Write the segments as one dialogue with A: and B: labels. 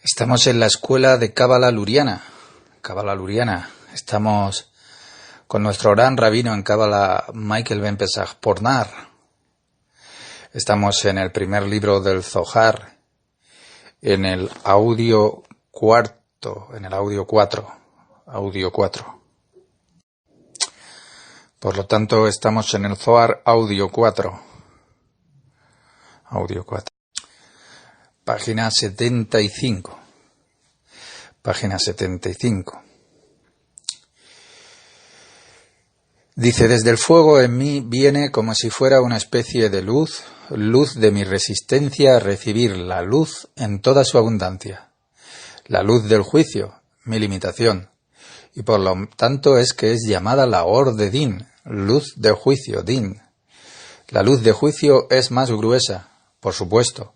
A: Estamos en la escuela de Cábala Luriana. Estamos con nuestro gran rabino en Cábala, Michael Ben Pesach Pornar. Estamos en el primer libro del Zohar, en el audio 4. Por lo tanto, estamos en el Zohar audio 4. Página 75. Dice: desde el fuego en mí viene como si fuera una especie de luz de mi resistencia a recibir la luz en toda su abundancia. La luz del juicio, mi limitación, y por lo tanto es que es llamada la Or de Din, luz de juicio, Din. La luz de juicio es más gruesa, por supuesto.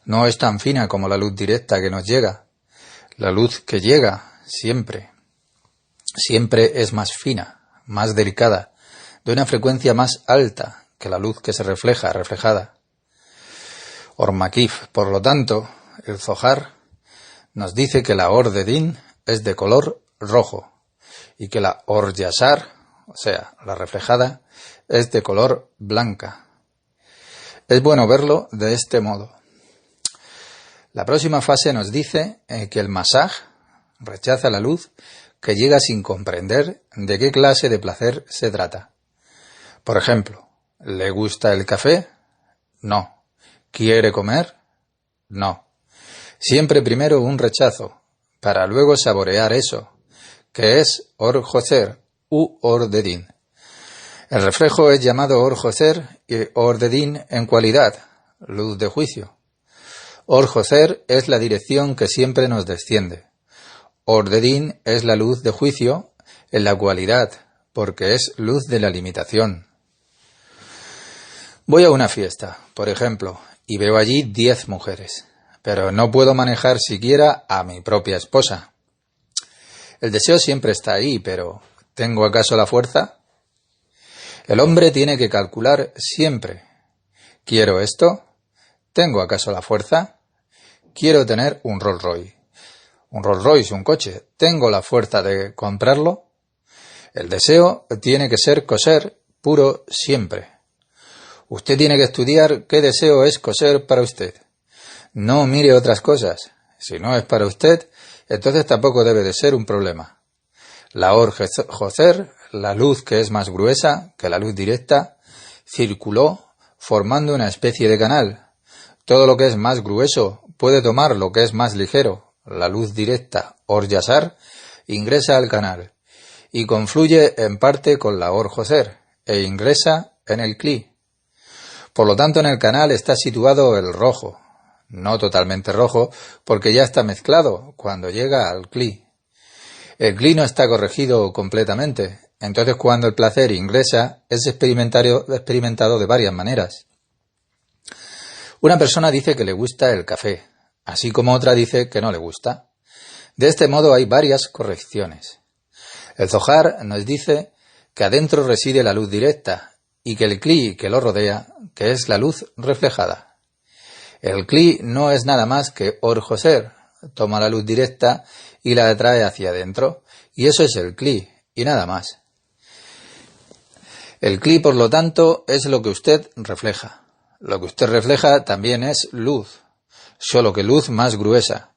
A: No es tan fina como la luz directa que nos llega. La luz que llega siempre es más fina, más delicada, de una frecuencia más alta que la luz que se reflejada. Or Makif, por lo tanto, el Zohar nos dice que la Or de Din es de color rojo y que la Or Yashar, o sea, la reflejada, es de color blanca. Es bueno verlo de este modo. La próxima fase nos dice que el Masaj rechaza la luz que llega sin comprender de qué clase de placer se trata. Por ejemplo, ¿le gusta el café? No. ¿Quiere comer? No. Siempre primero un rechazo, para luego saborear eso, que es Or Joser u Or de Din. El reflejo es llamado Or Joser y Or de Din en cualidad, luz de juicio. Or Joser es la dirección que siempre nos desciende. Or de Din es la luz de juicio en la cualidad, porque es luz de la limitación. Voy a una fiesta, por ejemplo, y veo allí 10 mujeres, pero no puedo manejar siquiera a mi propia esposa. El deseo siempre está ahí, pero ¿tengo acaso la fuerza? El hombre tiene que calcular siempre. ¿Quiero esto? ¿Tengo acaso la fuerza? Quiero tener un Rolls Royce. Un Rolls Royce, un coche. ¿Tengo la fuerza de comprarlo? El deseo tiene que ser kosher, puro, siempre. Usted tiene que estudiar qué deseo es kosher para usted. No mire otras cosas. Si no es para usted, entonces tampoco debe de ser un problema. La Or Joser, la luz que es más gruesa que la luz directa, circuló formando una especie de canal. Todo lo que es más grueso puede tomar lo que es más ligero, la luz directa, Or Yashar, ingresa al canal y confluye en parte con la Or Joser e ingresa en el Kli. Por lo tanto, en el canal está situado el rojo, no totalmente rojo, porque ya está mezclado cuando llega al Kli. El Kli no está corregido completamente, entonces cuando el placer ingresa es experimentado de varias maneras. Una persona dice que le gusta el café, así como otra dice que no le gusta. De este modo hay varias correcciones. El Zohar nos dice que adentro reside la luz directa y que el Kli que lo rodea, que es la luz reflejada. El Kli no es nada más que Or Joser, toma la luz directa y la atrae hacia adentro, y eso es el Kli, y nada más. El Kli, por lo tanto, es lo que usted refleja. Lo que usted refleja también es luz, solo que luz más gruesa,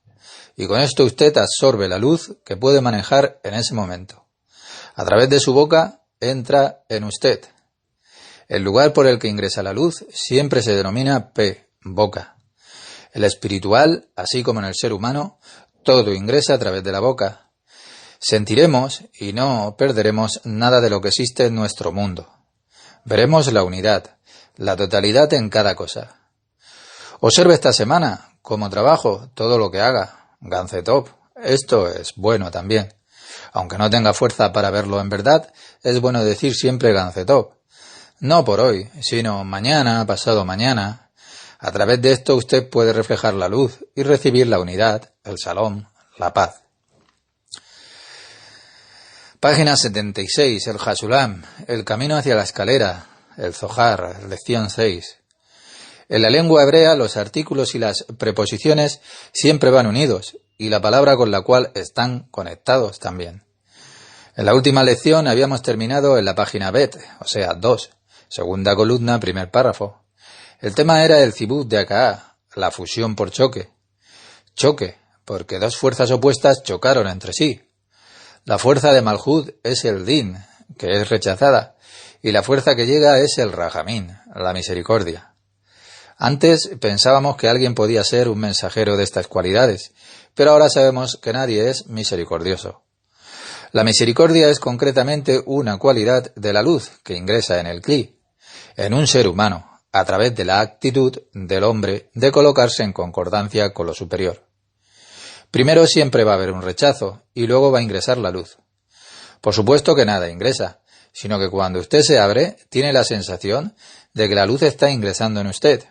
A: y con esto usted absorbe la luz que puede manejar en ese momento. A través de su boca entra en usted. El lugar por el que ingresa la luz siempre se denomina boca. El espiritual, así como en el ser humano, todo ingresa a través de la boca. Sentiremos y no perderemos nada de lo que existe en nuestro mundo. Veremos la unidad, la totalidad en cada cosa. Observe esta semana, como trabajo, todo lo que haga. Ganze Tov. Esto es bueno también. Aunque no tenga fuerza para verlo en verdad, es bueno decir siempre Ganze Tov. No por hoy, sino mañana, pasado mañana. A través de esto usted puede reflejar la luz y recibir la unidad, el Shalom, la paz. Página 76, el Hasulam, el camino hacia la escalera, el Zohar, lección 6. En la lengua hebrea los artículos y las preposiciones siempre van unidos y la palabra con la cual están conectados también. En la última lección habíamos terminado en la página Bet, o sea, 2, segunda columna, primer párrafo. El tema era el zibut de Akaá, la fusión por choque. Choque, porque dos fuerzas opuestas chocaron entre sí. La fuerza de Malhut es el Din, que es rechazada, y la fuerza que llega es el Rahamín, la misericordia. Antes pensábamos que alguien podía ser un mensajero de estas cualidades, pero ahora sabemos que nadie es misericordioso. La misericordia es concretamente una cualidad de la luz que ingresa en el Kli, en un ser humano, a través de la actitud del hombre de colocarse en concordancia con lo superior. Primero siempre va a haber un rechazo y luego va a ingresar la luz. Por supuesto que nada ingresa, sino que cuando usted se abre, tiene la sensación de que la luz está ingresando en usted.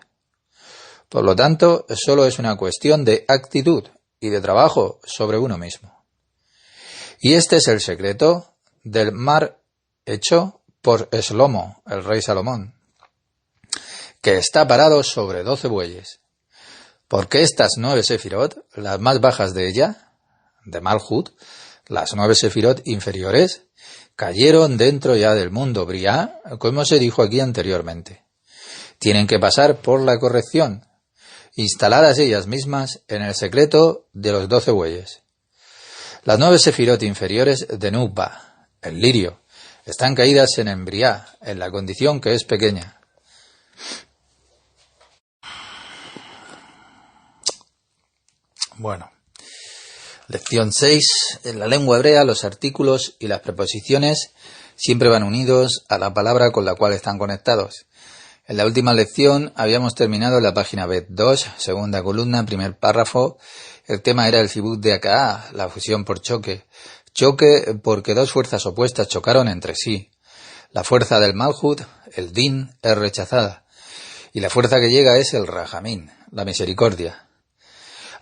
A: Por lo tanto, solo es una cuestión de actitud y de trabajo sobre uno mismo. Y este es el secreto del mar hecho por Shlomo, el rey Salomón, que está parado sobre 12 bueyes. Porque estas 9 sefirot, las más bajas de ella, de Malhut, las 9 sefirot inferiores, cayeron dentro ya del mundo Briá, como se dijo aquí anteriormente. Tienen que pasar por la corrección, instaladas ellas mismas en el secreto de los 12 bueyes. Las 9 sefirot inferiores de Nubba, el lirio, están caídas en Briá, en la condición que es pequeña. Bueno, lección 6. En la lengua hebrea los artículos y las preposiciones siempre van unidos a la palabra con la cual están conectados. En la última lección habíamos terminado en la página Bet2, segunda columna, primer párrafo. El tema era el zibut de Akaá, la fusión por choque. Choque porque dos fuerzas opuestas chocaron entre sí. La fuerza del Malhut, el Din, es rechazada. Y la fuerza que llega es el Rahamín, la misericordia.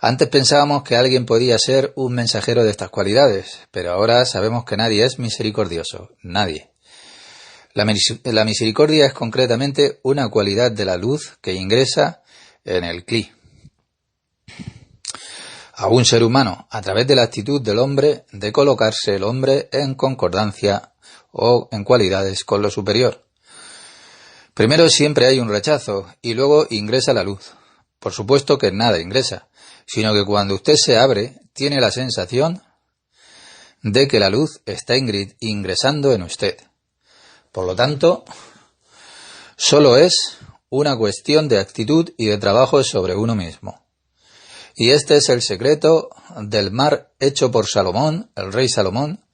A: Antes pensábamos que alguien podía ser un mensajero de estas cualidades, pero ahora sabemos que nadie es misericordioso, nadie. La misericordia es concretamente una cualidad de la luz que ingresa en el Kli, a un ser humano, a través de la actitud del hombre de colocarse el hombre en concordancia o en cualidades con lo superior. Primero siempre hay un rechazo y luego ingresa la luz. Por supuesto que nada ingresa, sino que cuando usted se abre, tiene la sensación de que la luz está ingresando en usted. Por lo tanto, solo es una cuestión de actitud y de trabajo sobre uno mismo. Y este es el secreto del mar hecho por Salomón, el rey Salomón,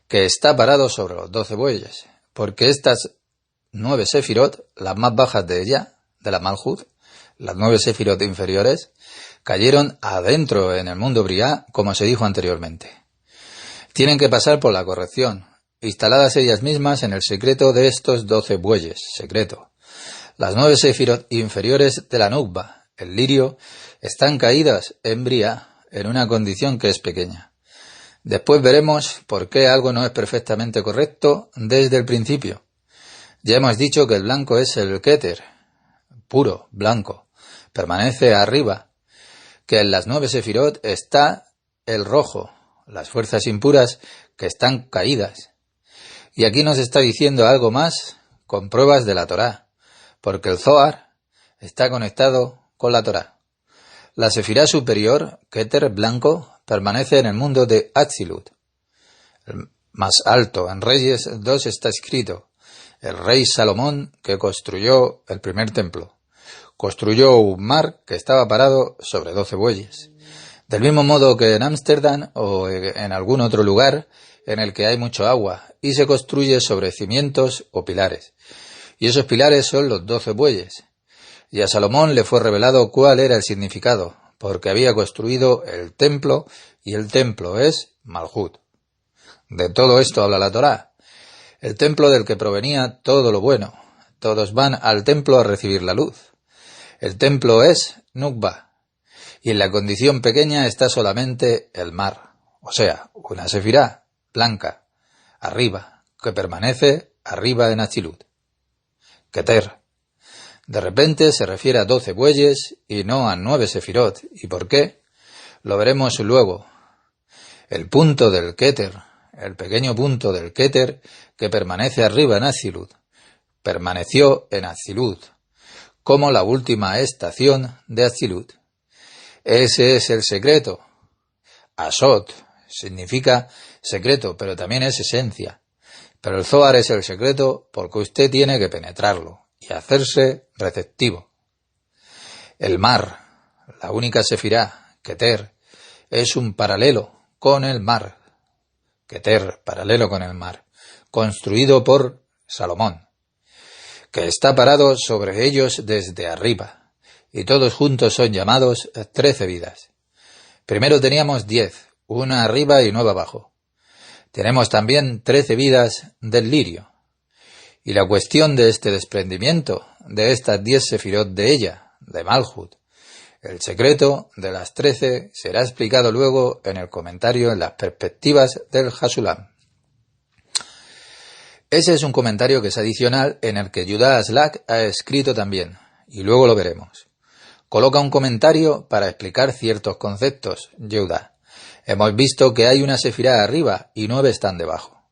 A: que está parado sobre los 12 bueyes, porque estas 9 sefirot, las más bajas de ella, de la Malhut, las 9 sefirot inferiores, cayeron adentro en el mundo Briá, como se dijo anteriormente. Tienen que pasar por la corrección, instaladas ellas mismas en el secreto de estos 12 bueyes, secreto. Las 9 sefirot inferiores de la Nubba, el lirio, están caídas en Briá, en una condición que es pequeña. Después veremos por qué algo no es perfectamente correcto desde el principio. Ya hemos dicho que el blanco es el Keter, puro, blanco, permanece arriba, que en las 9 sefirot está el rojo, las fuerzas impuras que están caídas. Y aquí nos está diciendo algo más con pruebas de la Torá, porque el Zohar está conectado con la Torá. La sefirá superior, Keter blanco, permanece en el mundo de Atzilut. El más alto, en Reyes 2 está escrito, el rey Salomón que construyó el primer templo. Construyó un mar que estaba parado sobre 12 bueyes. Del mismo modo que en Ámsterdam o en algún otro lugar en el que hay mucho agua y se construye sobre cimientos o pilares. Y esos pilares son los 12 bueyes. Y a Salomón le fue revelado cuál era el significado, porque había construido el templo y el templo es Malhut. De todo esto habla la Torá. El templo del que provenía todo lo bueno. Todos van al templo a recibir la luz. El templo es Nubba, y en la condición pequeña está solamente el mar, o sea, una sefirá blanca, arriba, que permanece arriba en Atzilut. Keter. De repente se refiere a 12 bueyes y no a 9 sefirot. ¿Y por qué? Lo veremos luego. El punto del Keter, el pequeño punto del Keter que permanece arriba en Atzilut, permaneció en Atzilut, como la última estación de Atzilut. Ese es el secreto. Asot significa secreto, pero también es esencia. Pero el Zohar es el secreto porque usted tiene que penetrarlo y hacerse receptivo. El mar, la única sefirá, Keter, es un paralelo con el mar. Keter, paralelo con el mar, construido por Salomón, que está parado sobre ellos desde arriba, y todos juntos son llamados 13 vidas. Primero teníamos 10, una arriba y 9 abajo. Tenemos también 13 vidas del lirio. Y la cuestión de este desprendimiento, de estas 10 sefirot de ella, de Malhut, el secreto de las 13 será explicado luego en el comentario en las perspectivas del Hasulam. Ese es un comentario que es adicional en el que Yudá Aslak ha escrito también, y luego lo veremos. Coloca un comentario para explicar ciertos conceptos, Yudá. Hemos visto que hay una sefirá arriba y 9 están debajo.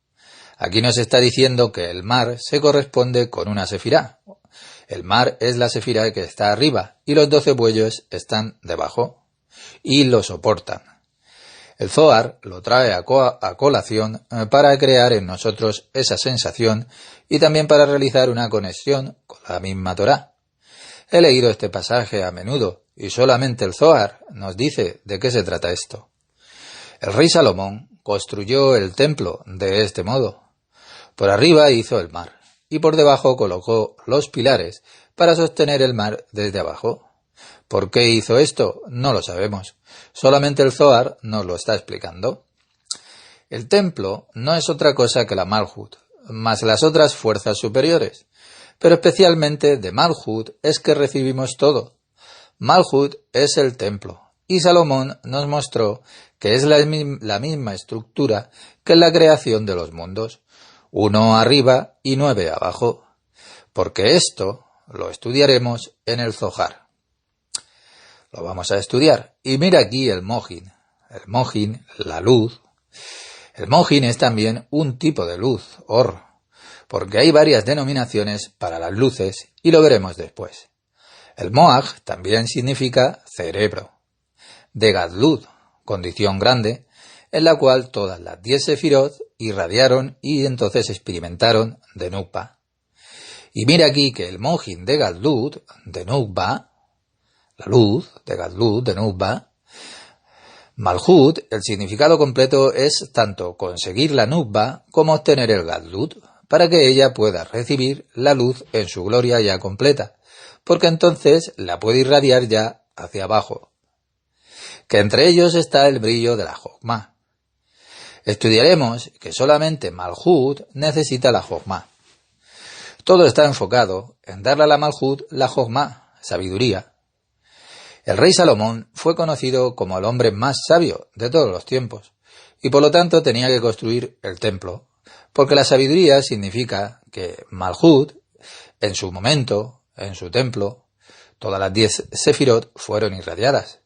A: Aquí nos está diciendo que el mar se corresponde con una sefirá. El mar es la sefirá que está arriba y los 12 bueyes están debajo y lo soportan. El Zohar lo trae a colación para crear en nosotros esa sensación y también para realizar una conexión con la misma Torá. He leído este pasaje a menudo y solamente el Zohar nos dice de qué se trata esto. El rey Salomón construyó el templo de este modo. Por arriba hizo el mar y por debajo colocó los pilares para sostener el mar desde abajo. ¿Por qué hizo esto? No lo sabemos. Solamente el Zohar nos lo está explicando. El templo no es otra cosa que la Malhut, más las otras fuerzas superiores. Pero especialmente de Malhut es que recibimos todo. Malhut es el templo, y Salomón nos mostró que es la misma estructura que en la creación de los mundos, 1 arriba y 9 abajo, porque esto lo estudiaremos en el Zohar. Lo vamos a estudiar. Y mira aquí el Mohin. El Mohin, la luz. El Mohin es también un tipo de luz, Or, porque hay varias denominaciones para las luces y lo veremos después. El Moaj también significa cerebro. De Gadlut, condición grande, en la cual todas las 10 sefirot irradiaron y entonces experimentaron de Nukba. Y mira aquí que el Mohin de Gadlut, de Nukba, la luz de Gadlut, de Nukba, Malhut, el significado completo es tanto conseguir la Nukba como obtener el Gadlut, para que ella pueda recibir la luz en su gloria ya completa, porque entonces la puede irradiar ya hacia abajo. Que entre ellos está el brillo de la Jokmah. Estudiaremos que solamente Malhut necesita la Jokmah. Todo está enfocado en darle a la Malhut la Jokmah, sabiduría. El rey Salomón fue conocido como el hombre más sabio de todos los tiempos, y por lo tanto tenía que construir el templo, porque la sabiduría significa que Malhut, en su momento, en su templo, todas las 10 sefirot fueron irradiadas.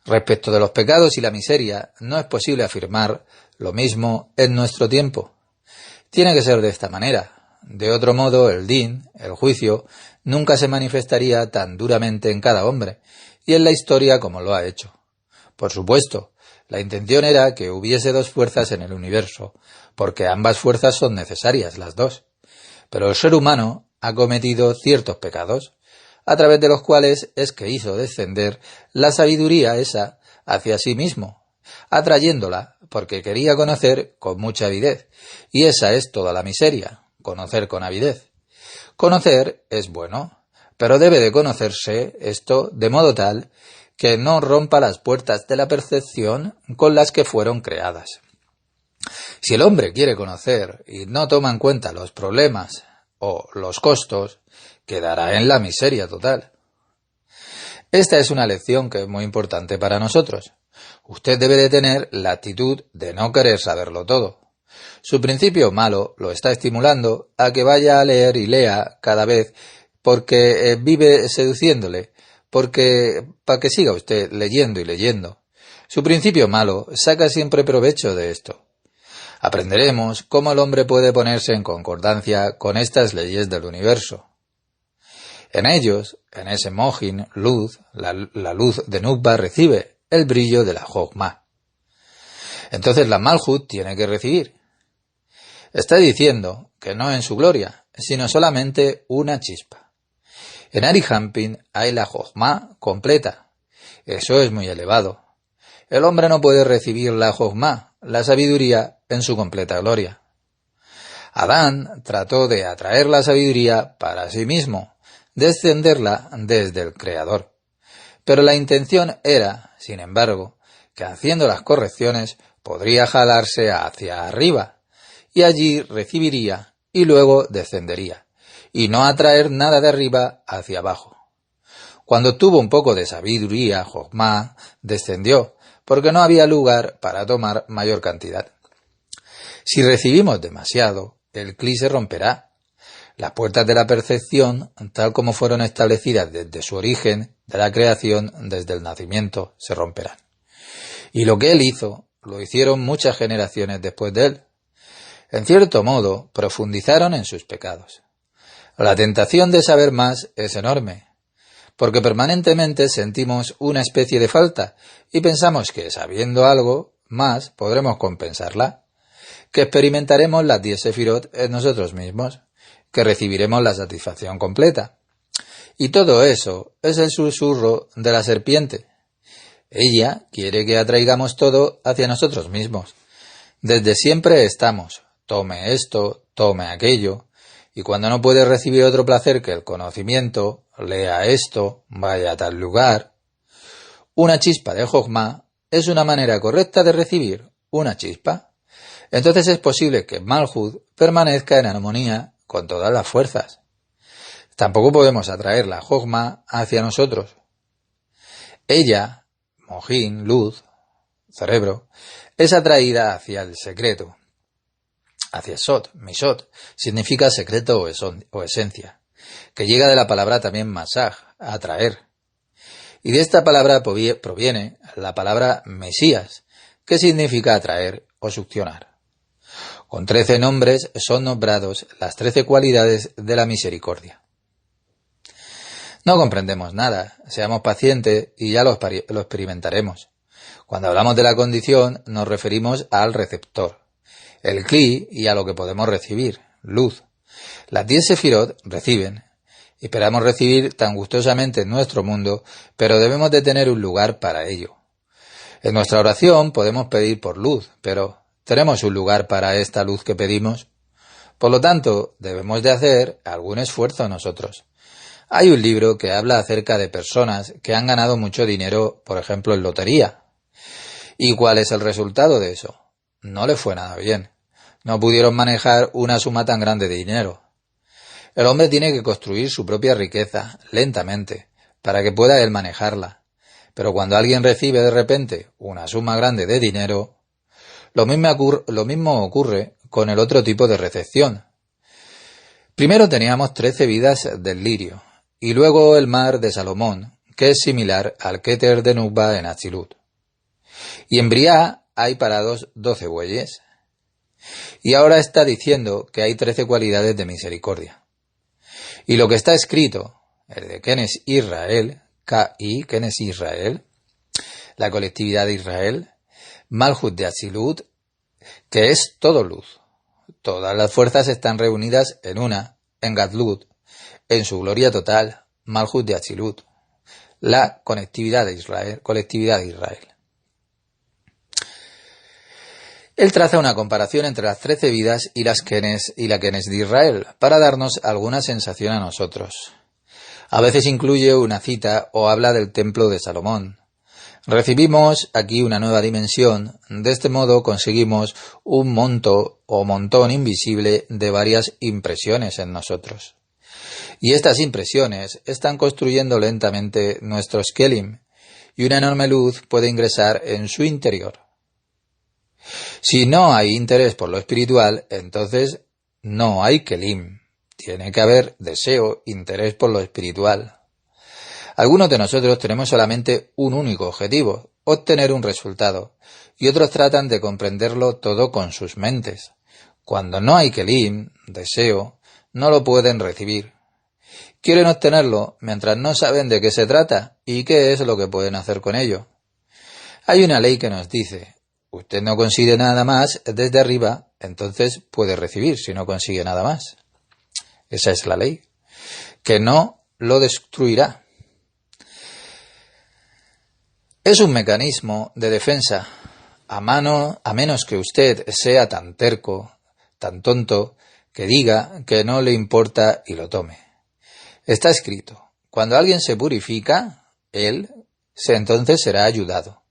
A: Respecto de los pecados y la miseria, no es posible afirmar lo mismo en nuestro tiempo. Tiene que ser de esta manera. De otro modo, el din, el juicio, nunca se manifestaría tan duramente en cada hombre, y en la historia como lo ha hecho. Por supuesto, la intención era que hubiese 2 fuerzas en el universo, porque ambas fuerzas son necesarias, las 2. Pero el ser humano ha cometido ciertos pecados, a través de los cuales es que hizo descender la sabiduría esa hacia sí mismo, atrayéndola porque quería conocer con mucha avidez, y esa es toda la miseria, conocer con avidez. Conocer es bueno, pero debe de conocerse esto de modo tal que no rompa las puertas de la percepción con las que fueron creadas. Si el hombre quiere conocer y no toma en cuenta los problemas o los costos, quedará en la miseria total. Esta es una lección que es muy importante para nosotros. Usted debe de tener la actitud de no querer saberlo todo. Su principio malo lo está estimulando a que vaya a leer y lea cada vez porque vive seduciéndole, para que siga usted leyendo y leyendo. Su principio malo saca siempre provecho de esto. Aprenderemos cómo el hombre puede ponerse en concordancia con estas leyes del universo. En ellos, en ese Mohin, luz, la luz de Nukba recibe el brillo de la Jochma. Entonces la Malhut tiene que recibir. Está diciendo que no en su gloria, sino solamente una chispa. En Arihampin hay la Jochma completa. Eso es muy elevado. El hombre no puede recibir la Jochma, la sabiduría, en su completa gloria. Adán trató de atraer la sabiduría para sí mismo, descenderla desde el Creador. Pero la intención era, sin embargo, que haciendo las correcciones podría jalarse hacia arriba, y allí recibiría y luego descendería, y no atraer nada de arriba hacia abajo. Cuando tuvo un poco de sabiduría, Jochma descendió, porque no había lugar para tomar mayor cantidad. Si recibimos demasiado, el cli se romperá. Las puertas de la percepción, tal como fueron establecidas desde su origen, de la creación, desde el nacimiento, se romperán. Y lo que él hizo, lo hicieron muchas generaciones después de él. En cierto modo, profundizaron en sus pecados. La tentación de saber más es enorme, porque permanentemente sentimos una especie de falta y pensamos que sabiendo algo más podremos compensarla, que experimentaremos las 10 sefirot en nosotros mismos, que recibiremos la satisfacción completa. Y todo eso es el susurro de la serpiente. Ella quiere que atraigamos todo hacia nosotros mismos. Desde siempre estamos, tome esto, tome aquello, y cuando no puede recibir otro placer que el conocimiento, lea esto, vaya a tal lugar. Una chispa de Jochma es una manera correcta de recibir una chispa. Entonces es posible que Malhut permanezca en armonía con todas las fuerzas. Tampoco podemos atraer la Jochma hacia nosotros. Ella, Mohin, luz, cerebro, es atraída hacia el secreto, hacia Sot, Misot, significa secreto o esencia, que llega de la palabra también Masaj, atraer. Y de esta palabra proviene la palabra Mesías, que significa atraer o succionar. Con 13 nombres son nombrados las 13 cualidades de la misericordia. No comprendemos nada, seamos pacientes y ya lo experimentaremos. Cuando hablamos de la condición nos referimos al receptor, el cli y a lo que podemos recibir, luz. Las 10 sefirot reciben. Esperamos recibir tan gustosamente en nuestro mundo, pero debemos de tener un lugar para ello. En nuestra oración podemos pedir por luz, pero ¿tenemos un lugar para esta luz que pedimos? Por lo tanto, debemos de hacer algún esfuerzo nosotros. Hay un libro que habla acerca de personas que han ganado mucho dinero, por ejemplo, en lotería. ¿Y cuál es el resultado de eso? No le fue nada bien. No pudieron manejar una suma tan grande de dinero. El hombre tiene que construir su propia riqueza, lentamente, para que pueda él manejarla. Pero cuando alguien recibe de repente una suma grande de dinero, lo mismo ocurre con el otro tipo de recepción. Primero teníamos 13 vidas del lirio, y luego el mar de Salomón, que es similar al Keter de Nukba en Atzilut. Y en Briá hay parados 12 bueyes. Y ahora está diciendo que hay 13 cualidades de misericordia. Y lo que está escrito, el de Kenes Israel, K.I., Kenes Israel, la colectividad de Israel, Malhut de Atzilut, que es todo luz. Todas las fuerzas están reunidas en una, en Gadlut, en su gloria total, Malhut de Atzilut, la colectividad de Israel. Él traza una comparación entre las 13 vidas y la Kenes de Israel, para darnos alguna sensación a nosotros. A veces incluye una cita o habla del templo de Salomón. Recibimos aquí una nueva dimensión, de este modo conseguimos un monto o montón invisible de varias impresiones en nosotros. Y estas impresiones están construyendo lentamente nuestros kelim, y una enorme luz puede ingresar en su interior. Si no hay interés por lo espiritual, entonces no hay kelim. Tiene que haber deseo, interés por lo espiritual. Algunos de nosotros tenemos solamente un único objetivo, obtener un resultado, y otros tratan de comprenderlo todo con sus mentes. Cuando no hay kelim, deseo, no lo pueden recibir. Quieren obtenerlo mientras no saben de qué se trata y qué es lo que pueden hacer con ello. Hay una ley que nos dice, usted no consigue nada más desde arriba, entonces puede recibir si no consigue nada más. Esa es la ley, que no lo destruirá. Es un mecanismo de defensa, a menos que usted sea tan terco, tan tonto, que diga que no le importa y lo tome. Está escrito, cuando alguien se purifica, entonces será ayudado.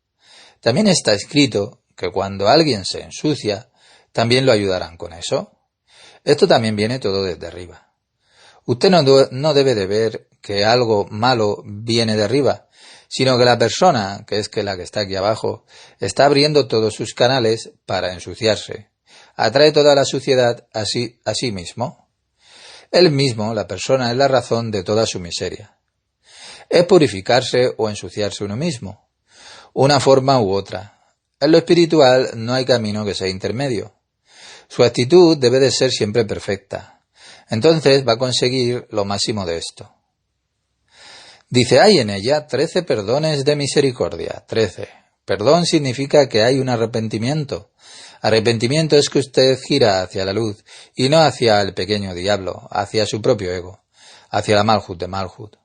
A: También está escrito que cuando alguien se ensucia, también lo ayudarán con eso. Esto también viene todo desde arriba. Usted no debe de ver que algo malo viene de arriba, sino que la persona, que es la que está aquí abajo, está abriendo todos sus canales para ensuciarse. Atrae toda la suciedad a sí mismo. Él mismo, la persona, es la razón de toda su miseria. Es purificarse o ensuciarse uno mismo, una forma u otra. En lo espiritual no hay camino que sea intermedio. Su actitud debe de ser siempre perfecta. Entonces va a conseguir lo máximo de esto. Dice, hay en ella 13 perdones de misericordia. 13. Perdón significa que hay un arrepentimiento. Arrepentimiento es que usted gira hacia la luz y no hacia el pequeño diablo, hacia su propio ego, hacia la Malhut de Malhut.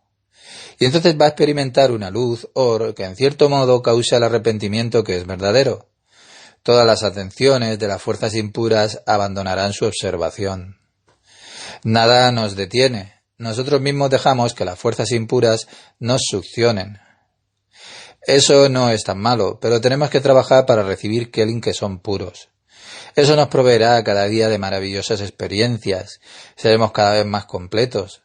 A: Y entonces va a experimentar una luz que en cierto modo causa el arrepentimiento que es verdadero. Todas las atenciones de las fuerzas impuras abandonarán su observación. Nada nos detiene. Nosotros mismos dejamos que las fuerzas impuras nos succionen. Eso no es tan malo, pero tenemos que trabajar para recibir kelim que son puros. Eso nos proveerá cada día de maravillosas experiencias. Seremos cada vez más completos.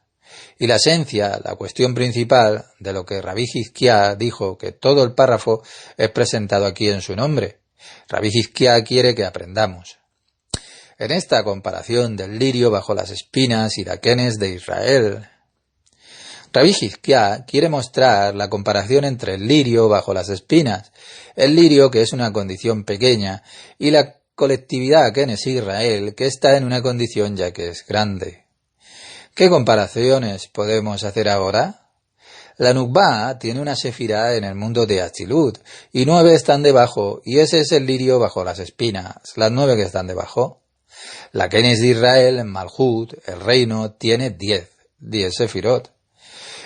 A: Y la esencia, la cuestión principal de lo que Rabbi Hizkiah dijo, que todo el párrafo es presentado aquí en su nombre. Rabbi Hizkiah quiere que aprendamos. En esta comparación del lirio bajo las espinas y daquenes de Israel, Rabbi Hizkiah quiere mostrar la comparación entre el lirio bajo las espinas, el lirio que es una condición pequeña, y la colectividad Kenes Israel que está en una condición ya que es grande. ¿Qué comparaciones podemos hacer ahora? La Nukba tiene una sefirá en el mundo de Atzilut, y 9 están debajo, y ese es el lirio bajo las espinas, las 9 que están debajo. La Kenes de Israel, en Malhut, el reino, tiene 10 sefirot.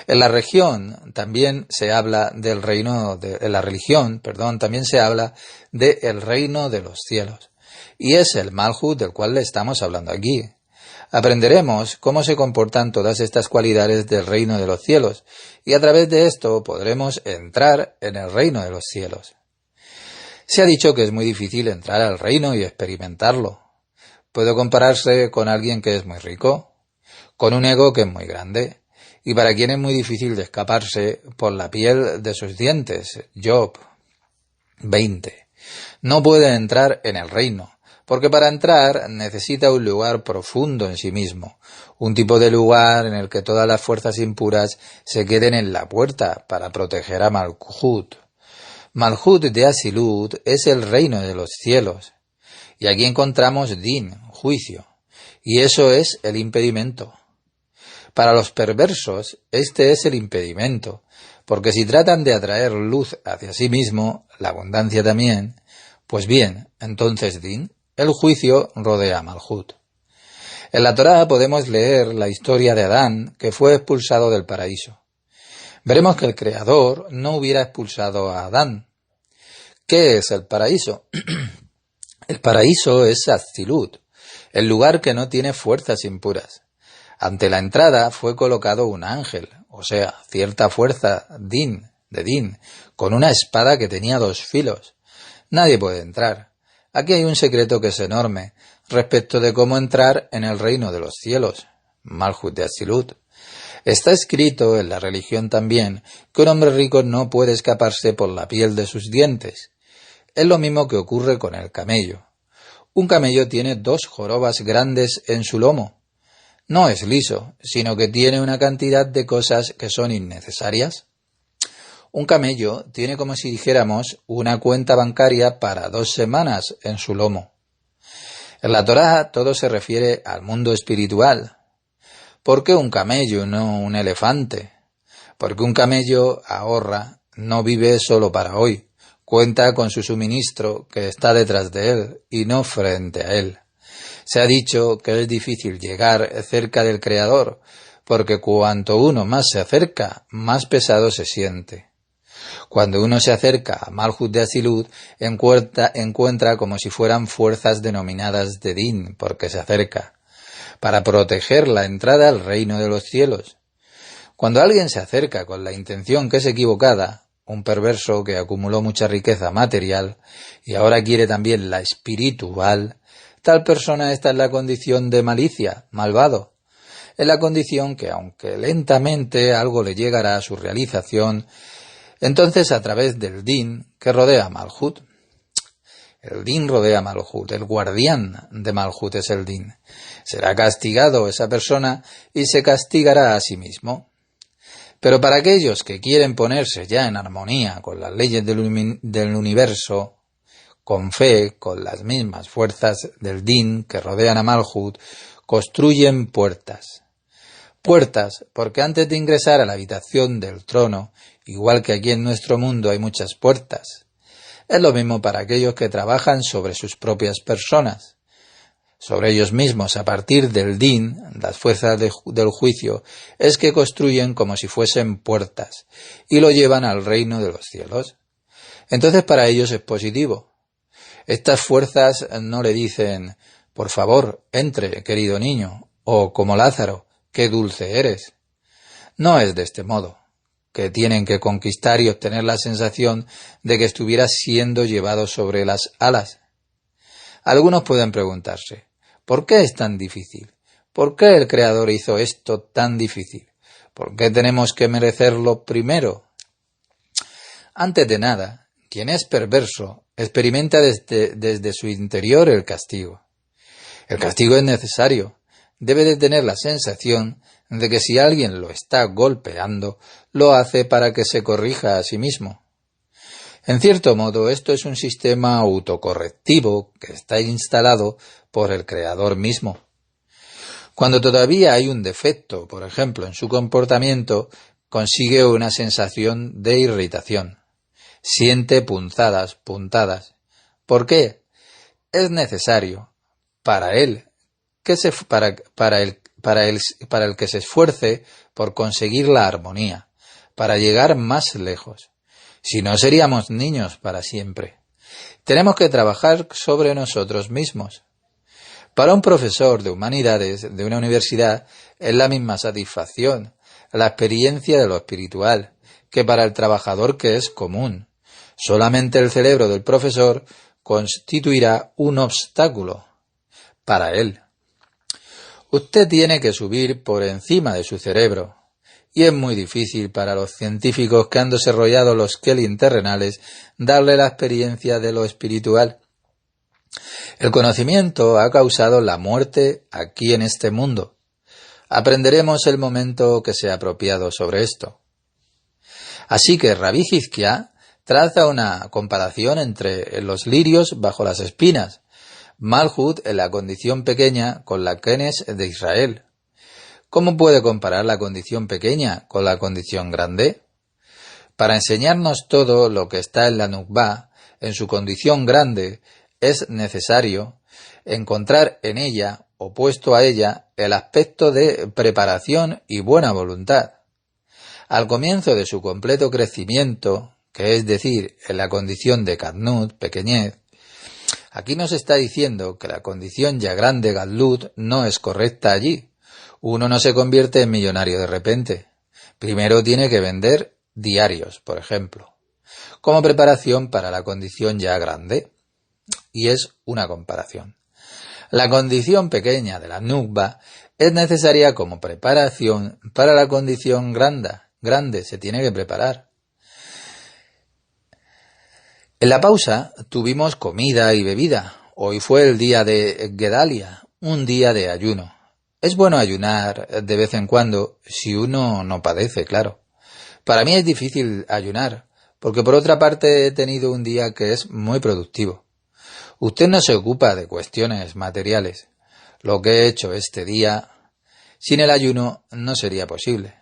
A: En la región también se habla del reino, en la religión, también se habla del reino de los cielos. Y es el Malhut del cual le estamos hablando aquí. Aprenderemos cómo se comportan todas estas cualidades del reino de los cielos, y a través de esto podremos entrar en el reino de los cielos. Se ha dicho que es muy difícil entrar al reino y experimentarlo. Puede compararse con alguien que es muy rico, con un ego que es muy grande, y para quien es muy difícil de escaparse por la piel de sus dientes. Job 20. No puede entrar en el reino, porque para entrar necesita un lugar profundo en sí mismo, un tipo de lugar en el que todas las fuerzas impuras se queden en la puerta para proteger a Malhut. Malhut de Asilut es el reino de los cielos, y aquí encontramos Din, juicio, y eso es el impedimento. Para los perversos, este es el impedimento, porque si tratan de atraer luz hacia sí mismo, la abundancia también, pues bien, entonces Din, el juicio rodea a Malhut. En la Torá podemos leer la historia de Adán, que fue expulsado del paraíso. Veremos que el Creador no hubiera expulsado a Adán. ¿Qué es el paraíso? El paraíso es Atzilut, el lugar que no tiene fuerzas impuras. Ante la entrada fue colocado un ángel, o sea, cierta fuerza de Din, con una espada que tenía 2 filos. Nadie puede entrar. Aquí hay un secreto que es enorme respecto de cómo entrar en el reino de los cielos, Malhut de Atzilut. Está escrito en la religión también que un hombre rico no puede escaparse por la piel de sus dientes. Es lo mismo que ocurre con el camello. Un camello tiene 2 jorobas grandes en su lomo. No es liso, sino que tiene una cantidad de cosas que son innecesarias. Un camello tiene, como si dijéramos, una cuenta bancaria para 2 semanas en su lomo. En la Torá todo se refiere al mundo espiritual. ¿Por qué un camello, no un elefante? Porque un camello ahorra, no vive solo para hoy, cuenta con su suministro que está detrás de él y no frente a él. Se ha dicho que es difícil llegar cerca del Creador, porque cuanto uno más se acerca, más pesado se siente. Cuando uno se acerca a Malhut de Asilut, encuentra como si fueran fuerzas denominadas de Din, porque se acerca, para proteger la entrada al reino de los cielos. Cuando alguien se acerca con la intención que es equivocada, un perverso que acumuló mucha riqueza material y ahora quiere también la espiritual, tal persona está en la condición de malicia, malvado, en la condición que, aunque lentamente algo le llegará a su realización, entonces a través del Din que rodea a Malhut. El Din rodea a Malhut, el guardián de Malhut es el Din. Será castigado esa persona y se castigará a sí mismo. Pero para aquellos que quieren ponerse ya en armonía con las leyes del universo, con fe, con las mismas fuerzas del Din que rodean a Malhut, construyen puertas. Puertas, porque antes de ingresar a la habitación del trono, igual que aquí en nuestro mundo hay muchas puertas, es lo mismo para aquellos que trabajan sobre sus propias personas, sobre ellos mismos a partir del Din, las fuerzas del juicio, es que construyen como si fuesen puertas y lo llevan al reino de los cielos. Entonces para ellos es positivo. Estas fuerzas no le dicen, por favor, entre, querido niño, o como Lázaro, qué dulce eres. No es de este modo, que tienen que conquistar y obtener la sensación de que estuvieras siendo llevado sobre las alas. Algunos pueden preguntarse, ¿por qué es tan difícil? ¿Por qué el Creador hizo esto tan difícil? ¿Por qué tenemos que merecerlo primero? Antes de nada, quien es perverso experimenta desde su interior el castigo. El castigo es necesario. Debe de tener la sensación de que si alguien lo está golpeando, lo hace para que se corrija a sí mismo. En cierto modo, esto es un sistema autocorrectivo que está instalado por el Creador mismo. Cuando todavía hay un defecto, por ejemplo, en su comportamiento, consigue una sensación de irritación. Siente punzadas. ¿Por qué? Es necesario para él para el que se esfuerce por conseguir la armonía, para llegar más lejos. Si no, seríamos niños para siempre. Tenemos que trabajar sobre nosotros mismos. Para un profesor de humanidades de una universidad es la misma satisfacción, la experiencia de lo espiritual, que para el trabajador que es común. Solamente el cerebro del profesor constituirá un obstáculo para él. Usted tiene que subir por encima de su cerebro, y es muy difícil para los científicos que han desarrollado los Kelin terrenales darle la experiencia de lo espiritual. El conocimiento ha causado la muerte aquí en este mundo. Aprenderemos el momento que sea apropiado sobre esto. Así que Rabbi Hizkia traza una comparación entre los lirios bajo las espinas, Malhut en la condición pequeña con la Kenes de Israel. ¿Cómo puede comparar la condición pequeña con la condición grande? Para enseñarnos todo lo que está en la Nukba, en su condición grande, es necesario encontrar en ella, opuesto a ella, el aspecto de preparación y buena voluntad. Al comienzo de su completo crecimiento, que es decir, en la condición de Katnut, pequeñez, aquí nos está diciendo que la condición ya grande, Gadlut, no es correcta allí. Uno no se convierte en millonario de repente. Primero tiene que vender diarios, por ejemplo, como preparación para la condición ya grande. Y es una comparación. La condición pequeña de la Nukba es necesaria como preparación para la condición grande. Se tiene que preparar. En la pausa tuvimos comida y bebida. Hoy fue el día de Gedalia, un día de ayuno. Es bueno ayunar de vez en cuando si uno no padece, claro. Para mí es difícil ayunar, porque por otra parte he tenido un día que es muy productivo. Usted no se ocupa de cuestiones materiales. Lo que he hecho este día, sin el ayuno, no sería posible.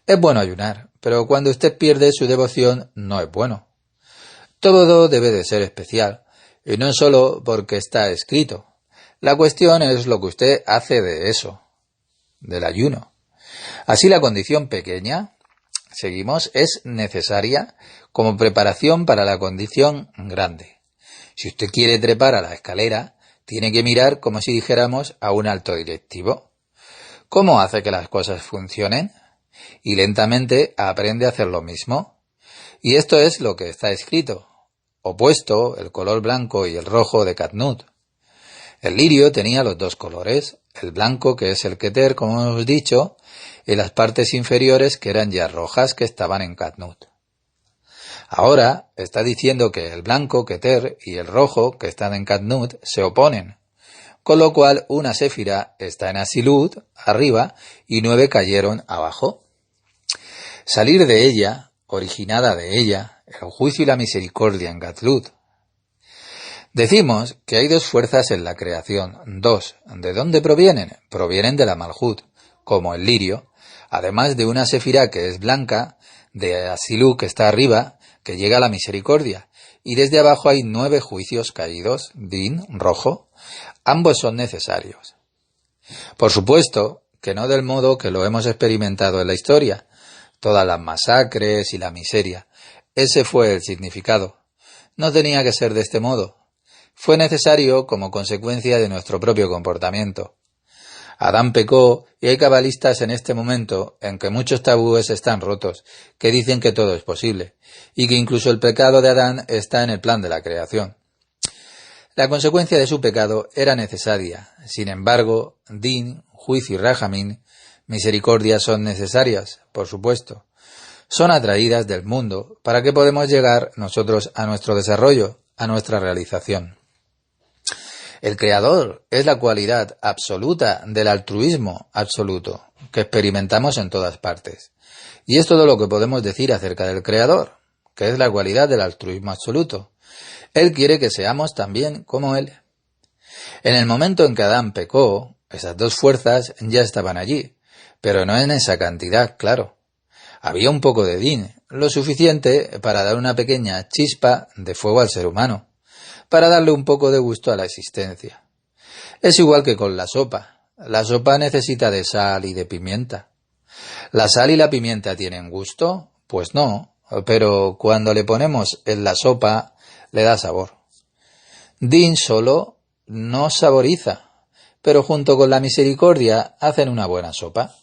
A: Es bueno ayunar, pero cuando usted pierde su devoción, no es bueno. Todo debe de ser especial, y no solo porque está escrito. La cuestión es lo que usted hace de eso, del ayuno. Así la condición pequeña, seguimos, es necesaria como preparación para la condición grande. Si usted quiere trepar a la escalera, tiene que mirar como si dijéramos a un alto directivo. ¿Cómo hace que las cosas funcionen? Y lentamente aprende a hacer lo mismo. Y esto es lo que está escrito. Opuesto, el color blanco y el rojo de Katnut. El lirio tenía los dos colores, el blanco, que es el Keter, como hemos dicho, y las partes inferiores, que eran ya rojas, que estaban en Katnut. Ahora está diciendo que el blanco, Keter, y el rojo, que están en Katnut, se oponen, con lo cual una séfira está en Asilut, arriba, y 9 cayeron abajo. Salir de ella, originada de ella, el juicio y la misericordia en Gatlut. Decimos que hay dos fuerzas en la creación, dos. ¿De dónde provienen? Provienen de la Malhut, como el lirio, además de una sefirá que es blanca, de Asilú que está arriba, que llega a la misericordia, y desde abajo hay 9 juicios caídos, din, rojo, ambos son necesarios. Por supuesto que no del modo que lo hemos experimentado en la historia, todas las masacres y la miseria. Ese fue el significado. No tenía que ser de este modo. Fue necesario como consecuencia de nuestro propio comportamiento. Adán pecó y hay cabalistas en este momento en que muchos tabúes están rotos, que dicen que todo es posible, y que incluso el pecado de Adán está en el plan de la creación. La consecuencia de su pecado era necesaria. Sin embargo, din, juicio y rajamín, misericordia son necesarias, por supuesto. Son atraídas del mundo para que podamos llegar nosotros a nuestro desarrollo, a nuestra realización. El Creador es la cualidad absoluta del altruismo absoluto que experimentamos en todas partes. Y es todo lo que podemos decir acerca del Creador, que es la cualidad del altruismo absoluto. Él quiere que seamos también como Él. En el momento en que Adán pecó, esas dos fuerzas ya estaban allí, pero no en esa cantidad, claro. Había un poco de din, lo suficiente para dar una pequeña chispa de fuego al ser humano, para darle un poco de gusto a la existencia. Es igual que con la sopa. La sopa necesita de sal y de pimienta. ¿La sal y la pimienta tienen gusto? Pues no, pero cuando le ponemos en la sopa le da sabor. Din solo no saboriza, pero junto con la misericordia hacen una buena sopa.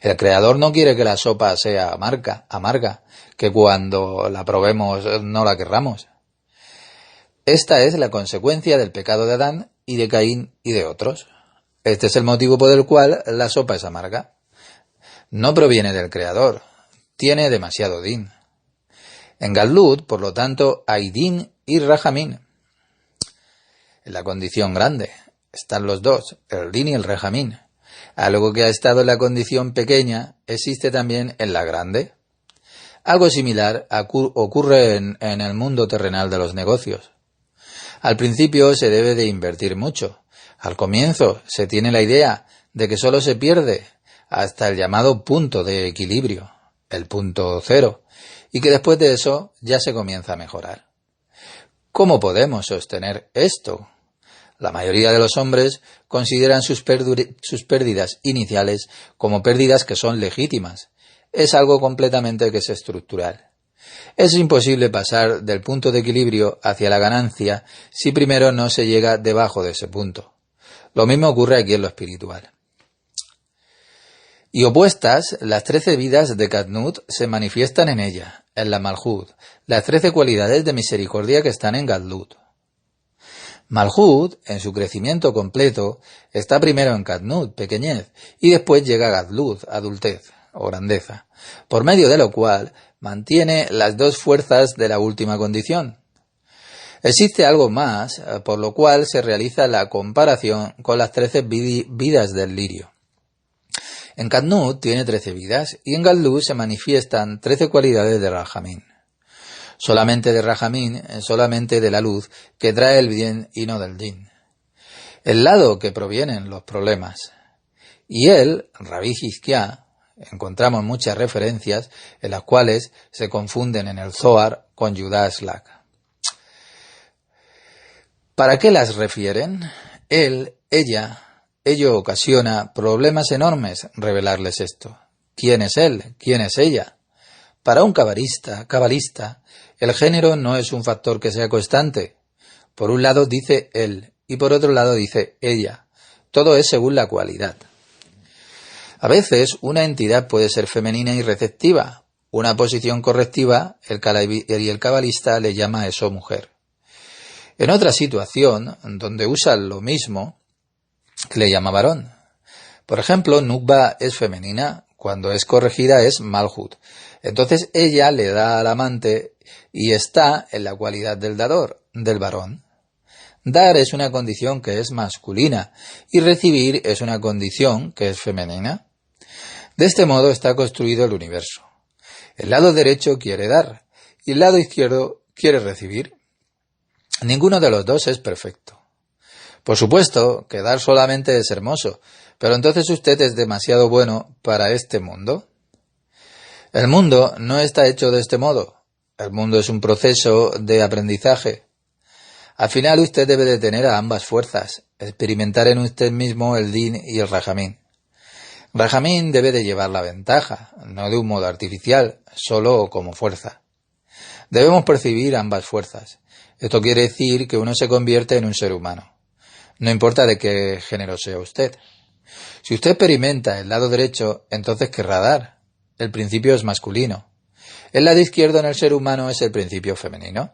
A: El Creador no quiere que la sopa sea amarga, que cuando la probemos no la querramos. Esta es la consecuencia del pecado de Adán y de Caín y de otros. Este es el motivo por el cual la sopa es amarga. No proviene del Creador, tiene demasiado din. En Galut, por lo tanto, hay din y rajamín. En la condición grande están los dos, el din y el rajamín. Algo que ha estado en la condición pequeña existe también en la grande. Algo similar ocurre en el mundo terrenal de los negocios. Al principio se debe de invertir mucho. Al comienzo se tiene la idea de que solo se pierde hasta el llamado punto de equilibrio, el punto cero, y que después de eso ya se comienza a mejorar. ¿Cómo podemos sostener esto? La mayoría de los hombres consideran sus pérdidas iniciales como pérdidas que son legítimas. Es algo completamente que es estructural. Es imposible pasar del punto de equilibrio hacia la ganancia si primero no se llega debajo de ese punto. Lo mismo ocurre aquí en lo espiritual. Y opuestas, las 13 vidas de Katnut se manifiestan en ella, en la Malhut, las 13 cualidades de misericordia que están en Gadlut. Malhut, en su crecimiento completo, está primero en Katnut, pequeñez, y después llega a Gadlut, adultez o grandeza, por medio de lo cual mantiene las dos fuerzas de la última condición. Existe algo más, por lo cual se realiza la comparación con las 13 vidas del lirio. En Qadnut tiene 13 vidas y en Gadlut se manifiestan 13 cualidades de Rahamín. Solamente de Rahamín, solamente de la luz que trae el bien y no del din. El lado que provienen los problemas. Y él, Rabbi Hizkiá, encontramos muchas referencias en las cuales se confunden en el Zohar con Judá Slak. ¿Para qué las refieren? Ello ocasiona problemas enormes revelarles esto. ¿Quién es él? ¿Quién es ella? Para un cabalista, el género no es un factor que sea constante. Por un lado dice él y por otro lado dice ella. Todo es según la cualidad. A veces una entidad puede ser femenina y receptiva. Una posición correctiva, el cabalista le llama a eso mujer. En otra situación, donde usa lo mismo, le llama varón. Por ejemplo, Nukba es femenina, cuando es corregida es Malhut. Entonces ella le da al amante y está en la cualidad del dador, del varón. Dar es una condición que es masculina y recibir es una condición que es femenina. De este modo está construido el universo. El lado derecho quiere dar y el lado izquierdo quiere recibir. Ninguno de los dos es perfecto. Por supuesto que dar solamente es hermoso, pero entonces usted es demasiado bueno para este mundo. El mundo no está hecho de este modo. El mundo es un proceso de aprendizaje. Al final usted debe de tener a ambas fuerzas, experimentar en usted mismo el din y el rahamín. Rahamín debe de llevar la ventaja, no de un modo artificial, solo como fuerza. Debemos percibir ambas fuerzas. Esto quiere decir que uno se convierte en un ser humano. No importa de qué género sea usted. Si usted experimenta el lado derecho, entonces querrá dar. El principio es masculino. El lado izquierdo en el ser humano es el principio femenino.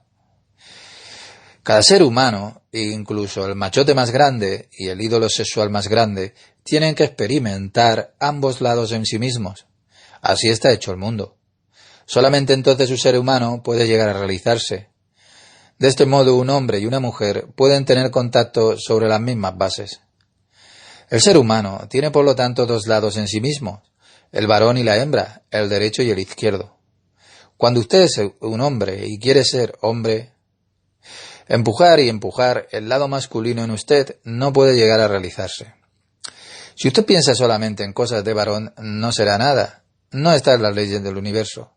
A: Cada ser humano, incluso el machote más grande y el ídolo sexual más grande, tienen que experimentar ambos lados en sí mismos. Así está hecho el mundo. Solamente entonces un ser humano puede llegar a realizarse. De este modo, un hombre y una mujer pueden tener contacto sobre las mismas bases. El ser humano tiene por lo tanto dos lados en sí mismo, el varón y la hembra, el derecho y el izquierdo. Cuando usted es un hombre y quiere ser hombre, empujar el lado masculino en usted no puede llegar a realizarse. Si usted piensa solamente en cosas de varón, no será nada. No está en las leyes del universo.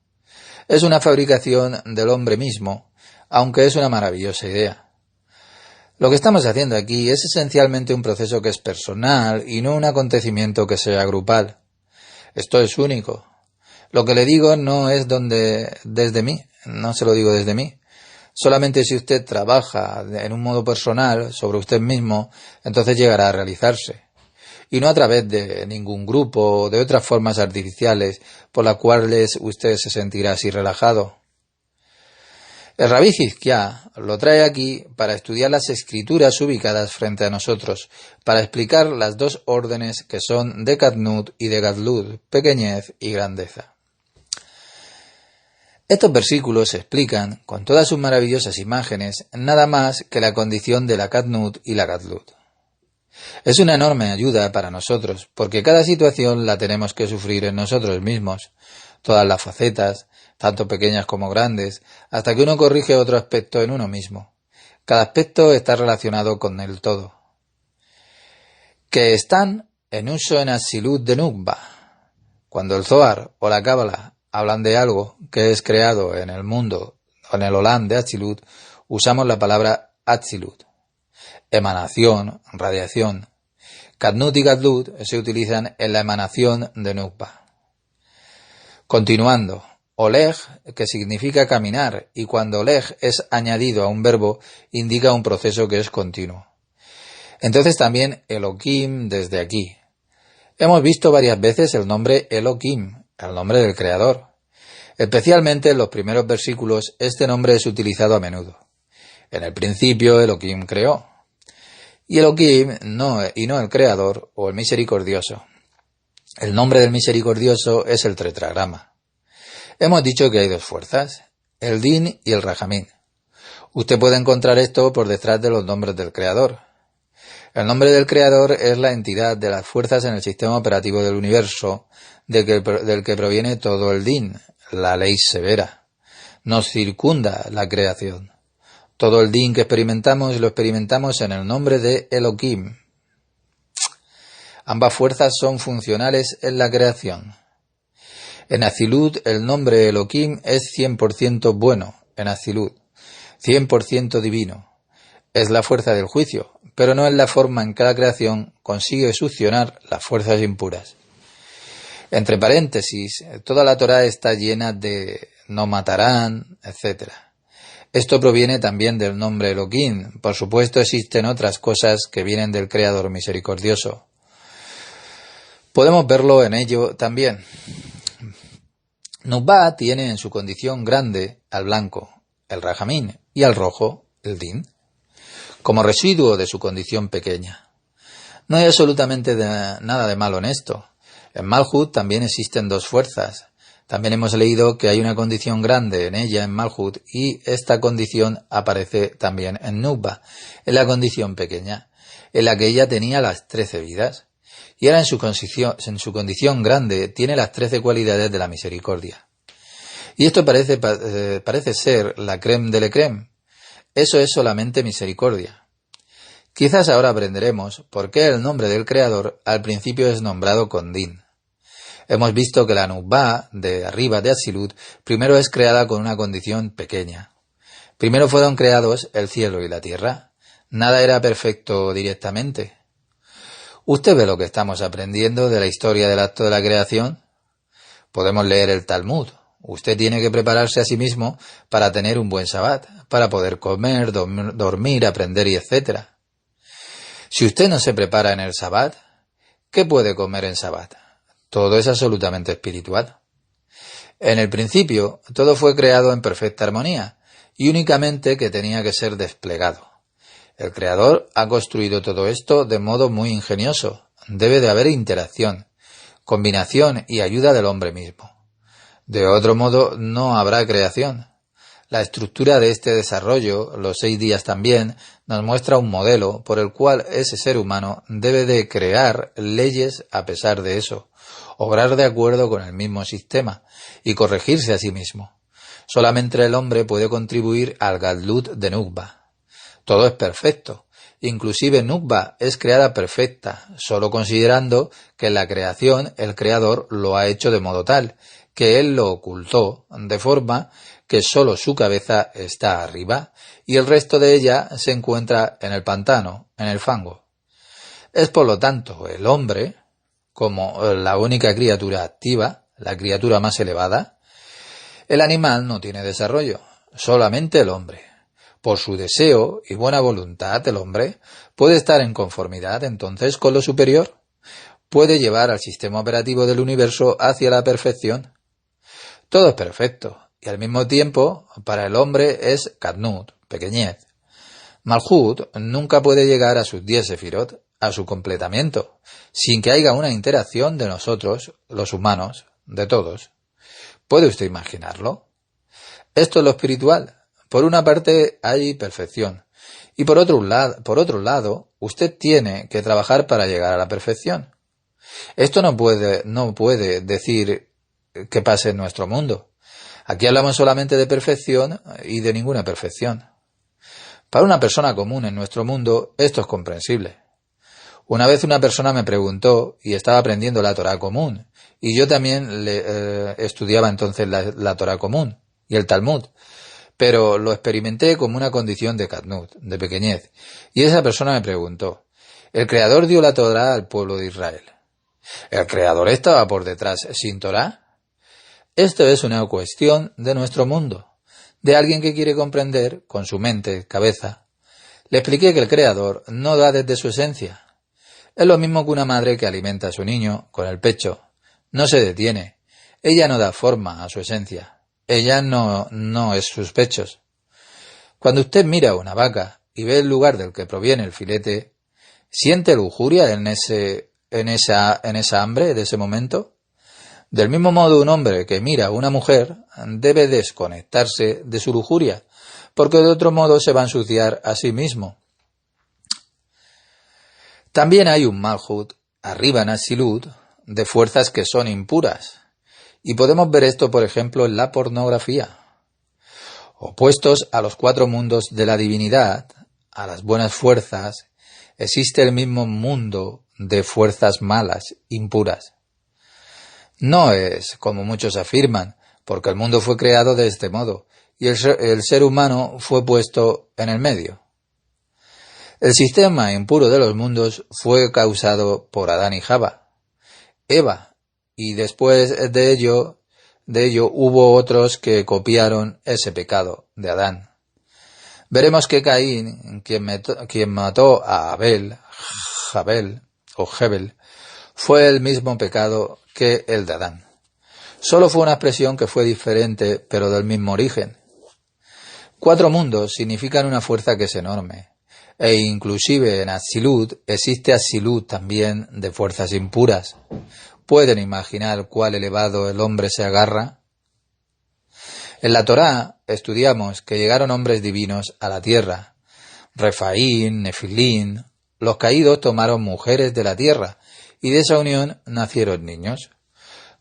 A: Es una fabricación del hombre mismo, aunque es una maravillosa idea. Lo que estamos haciendo aquí es esencialmente un proceso que es personal y no un acontecimiento que sea grupal. Esto es único. Lo que le digo no es desde mí, no se lo digo desde mí. Solamente si usted trabaja en un modo personal sobre usted mismo, entonces llegará a realizarse. Y no a través de ningún grupo o de otras formas artificiales por las cuales usted se sentirá así relajado. El Rabbi Hizkiá lo trae aquí para estudiar las escrituras ubicadas frente a nosotros, para explicar las dos órdenes que son de Qadnut y de Gadlut, pequeñez y grandeza. Estos versículos explican, con todas sus maravillosas imágenes, nada más que la condición de la Qadnut y la Gadlut. Es una enorme ayuda para nosotros, porque cada situación la tenemos que sufrir en nosotros mismos, todas las facetas, tanto pequeñas como grandes, hasta que uno corrige otro aspecto en uno mismo. Cada aspecto está relacionado con el todo. Que están en uso en Atzilut de Nukba. Cuando el Zohar o la Cábala hablan de algo que es creado en el mundo o en el Olam de Atzilut, usamos la palabra Atzilut. Emanación, radiación. Qadnut y Gadlut se utilizan en la emanación de Nukba. Continuando, Oleg, que significa caminar, y cuando Oleg es añadido a un verbo, indica un proceso que es continuo. Entonces también Elohim desde aquí. Hemos visto varias veces el nombre Elohim, el nombre del Creador. Especialmente en los primeros versículos, este nombre es utilizado a menudo. En el principio Elohim creó. Y Elohim no el Creador o el Misericordioso. El nombre del Misericordioso es el tetragrama. Hemos dicho que hay dos fuerzas, el din y el rahamín. Usted puede encontrar esto por detrás de los nombres del Creador. El nombre del Creador es la entidad de las fuerzas en el sistema operativo del universo del que proviene todo el Din, la ley severa. Nos circunda la creación. Todo el Din que experimentamos lo experimentamos en el nombre de Elohim. Ambas fuerzas son funcionales en la creación. En Azilut el nombre Elohim es 100% bueno, en Azilut, 100% divino. Es la fuerza del juicio, pero no es la forma en que la creación consigue succionar las fuerzas impuras. Entre paréntesis, toda la Torá está llena de no matarán, etc. Esto proviene también del nombre Elohim. Por supuesto existen otras cosas que vienen del Creador misericordioso. Podemos verlo en ello también. Nubá tiene en su condición grande al blanco, el rajamín, y al rojo, el din, como residuo de su condición pequeña. No hay absolutamente nada de malo en esto. En Malhut también existen dos fuerzas. También hemos leído que hay una condición grande en ella, en Malhut, y esta condición aparece también en Nubá, en la condición pequeña, en la que ella tenía las 13 vidas. Y ahora en su condición grande tiene las 13 cualidades de la misericordia. Y esto parece ser la crème de la crème. Eso es solamente misericordia. Quizás ahora aprenderemos por qué el nombre del Creador al principio es nombrado con Din. Hemos visto que la Nubá, de arriba de Azilut, primero es creada con una condición pequeña. Primero fueron creados el cielo y la tierra. Nada era perfecto directamente. ¿Usted ve lo que estamos aprendiendo de la historia del acto de la creación? Podemos leer el Talmud. Usted tiene que prepararse a sí mismo para tener un buen Sabbat, para poder comer, dormir, aprender y etc. Si usted no se prepara en el Sabbat, ¿qué puede comer en Sabbat? Todo es absolutamente espiritual. En el principio, todo fue creado en perfecta armonía y únicamente que tenía que ser desplegado. El Creador ha construido todo esto de modo muy ingenioso. Debe de haber interacción, combinación y ayuda del hombre mismo. De otro modo, no habrá creación. La estructura de este desarrollo, los 6 días también, nos muestra un modelo por el cual ese ser humano debe de crear leyes a pesar de eso, obrar de acuerdo con el mismo sistema y corregirse a sí mismo. Solamente el hombre puede contribuir al Gadlut de Nukba. Todo es perfecto. Inclusive Nukba es creada perfecta, solo considerando que en la creación el Creador lo ha hecho de modo tal que Él lo ocultó, de forma que solo su cabeza está arriba y el resto de ella se encuentra en el pantano, en el fango. Es por lo tanto el hombre, como la única criatura activa, la criatura más elevada. El animal no tiene desarrollo, solamente el hombre. Por su deseo y buena voluntad, el hombre puede estar en conformidad entonces con lo superior, puede llevar al sistema operativo del universo hacia la perfección. Todo es perfecto, y al mismo tiempo, para el hombre es Katnut, pequeñez. Malhut nunca puede llegar a sus 10 sefirot, a su completamiento, sin que haya una interacción de nosotros, los humanos, de todos. ¿Puede usted imaginarlo? Esto es lo espiritual. Por una parte hay perfección, y por otro lado, usted tiene que trabajar para llegar a la perfección. Esto no puede decir que pase en nuestro mundo. Aquí hablamos solamente de perfección y de ninguna perfección. Para una persona común en nuestro mundo, esto es comprensible. Una vez una persona me preguntó, y estaba aprendiendo la Torá común, y yo también estudiaba entonces la Torá común y el Talmud, pero lo experimenté como una condición de Katnut, de pequeñez, y esa persona me preguntó, ¿el Creador dio la Torá al pueblo de Israel? ¿El Creador estaba por detrás sin Torá? Esto es una cuestión de nuestro mundo, de alguien que quiere comprender con su mente, cabeza. Le expliqué que el Creador no da desde su esencia. Es lo mismo que una madre que alimenta a su niño con el pecho. No se detiene. Ella no da forma a su esencia. Ella no es sus pechos. Cuando usted mira una vaca y ve el lugar del que proviene el filete, ¿siente lujuria en esa hambre de ese momento? Del mismo modo, un hombre que mira a una mujer debe desconectarse de su lujuria, porque de otro modo se va a ensuciar a sí mismo. También hay un Malhut, arriba en Asilut, de fuerzas que son impuras. Y podemos ver esto, por ejemplo, en la pornografía. Opuestos a los 4 mundos de la divinidad, a las buenas fuerzas, existe el mismo mundo de fuerzas malas, impuras. No es, como muchos afirman, porque el mundo fue creado de este modo, y el ser humano fue puesto en el medio. El sistema impuro de los mundos fue causado por Adán y Java, Eva, y después de ello hubo otros que copiaron ese pecado de Adán. Veremos que Caín, quien mató a Abel, Hebel, fue el mismo pecado que el de Adán. Solo fue una expresión que fue diferente, pero del mismo origen. 4 mundos significan una fuerza que es enorme, e inclusive en Asilut existe Asilut también de fuerzas impuras. ¿Pueden imaginar cuál elevado el hombre se agarra? En la Torá estudiamos que llegaron hombres divinos a la tierra. Refaín, Nefilín, los caídos tomaron mujeres de la tierra, y de esa unión nacieron niños.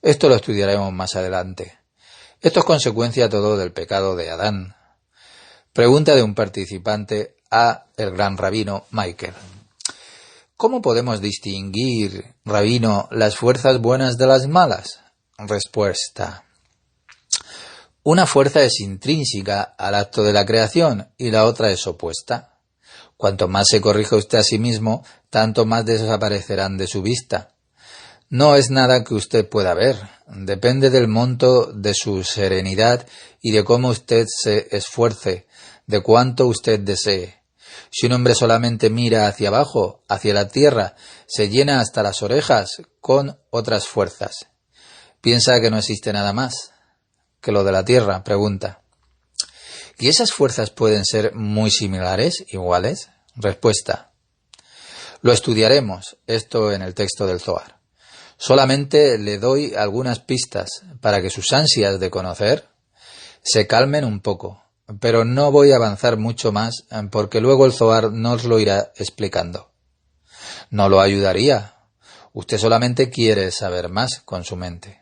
A: Esto lo estudiaremos más adelante. Esto es consecuencia todo del pecado de Adán. Pregunta de un participante a el gran rabino Michael. ¿Cómo podemos distinguir, rabino, las fuerzas buenas de las malas? Respuesta. Una fuerza es intrínseca al acto de la creación y la otra es opuesta. Cuanto más se corrija usted a sí mismo, tanto más desaparecerán de su vista. No es nada que usted pueda ver, depende del monto de su serenidad y de cómo usted se esfuerce, de cuánto usted desee. Si un hombre solamente mira hacia abajo, hacia la tierra, se llena hasta las orejas con otras fuerzas. ¿Piensa que no existe nada más que lo de la tierra? Pregunta. ¿Y esas fuerzas pueden ser muy similares, iguales? Respuesta. Lo estudiaremos, esto en el texto del Zohar. Solamente le doy algunas pistas para que sus ansias de conocer se calmen un poco, pero no voy a avanzar mucho más porque luego el Zohar nos lo irá explicando. No lo ayudaría. Usted solamente quiere saber más con su mente.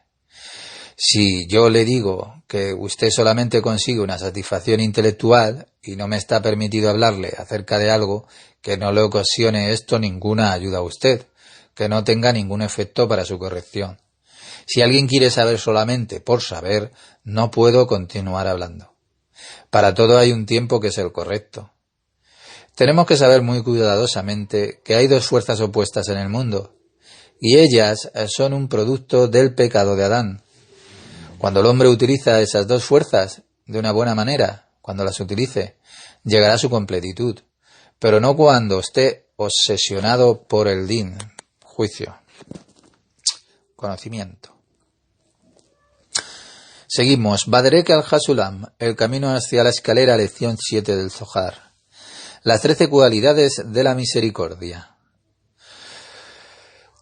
A: Si yo le digo que usted solamente consigue una satisfacción intelectual y no me está permitido hablarle acerca de algo que no le ocasione esto ninguna ayuda a usted, que no tenga ningún efecto para su corrección. Si alguien quiere saber solamente por saber, no puedo continuar hablando. Para todo hay un tiempo que es el correcto. Tenemos que saber muy cuidadosamente que hay 2 fuerzas opuestas en el mundo, y ellas son un producto del pecado de Adán. Cuando el hombre utiliza esas 2 fuerzas de una buena manera, cuando las utilice, llegará a su completitud, pero no cuando esté obsesionado por el din, juicio, conocimiento. Seguimos. Badrek al-Hasulam, el camino hacia la escalera, lección 7 del Zohar. Las 13 cualidades de la misericordia.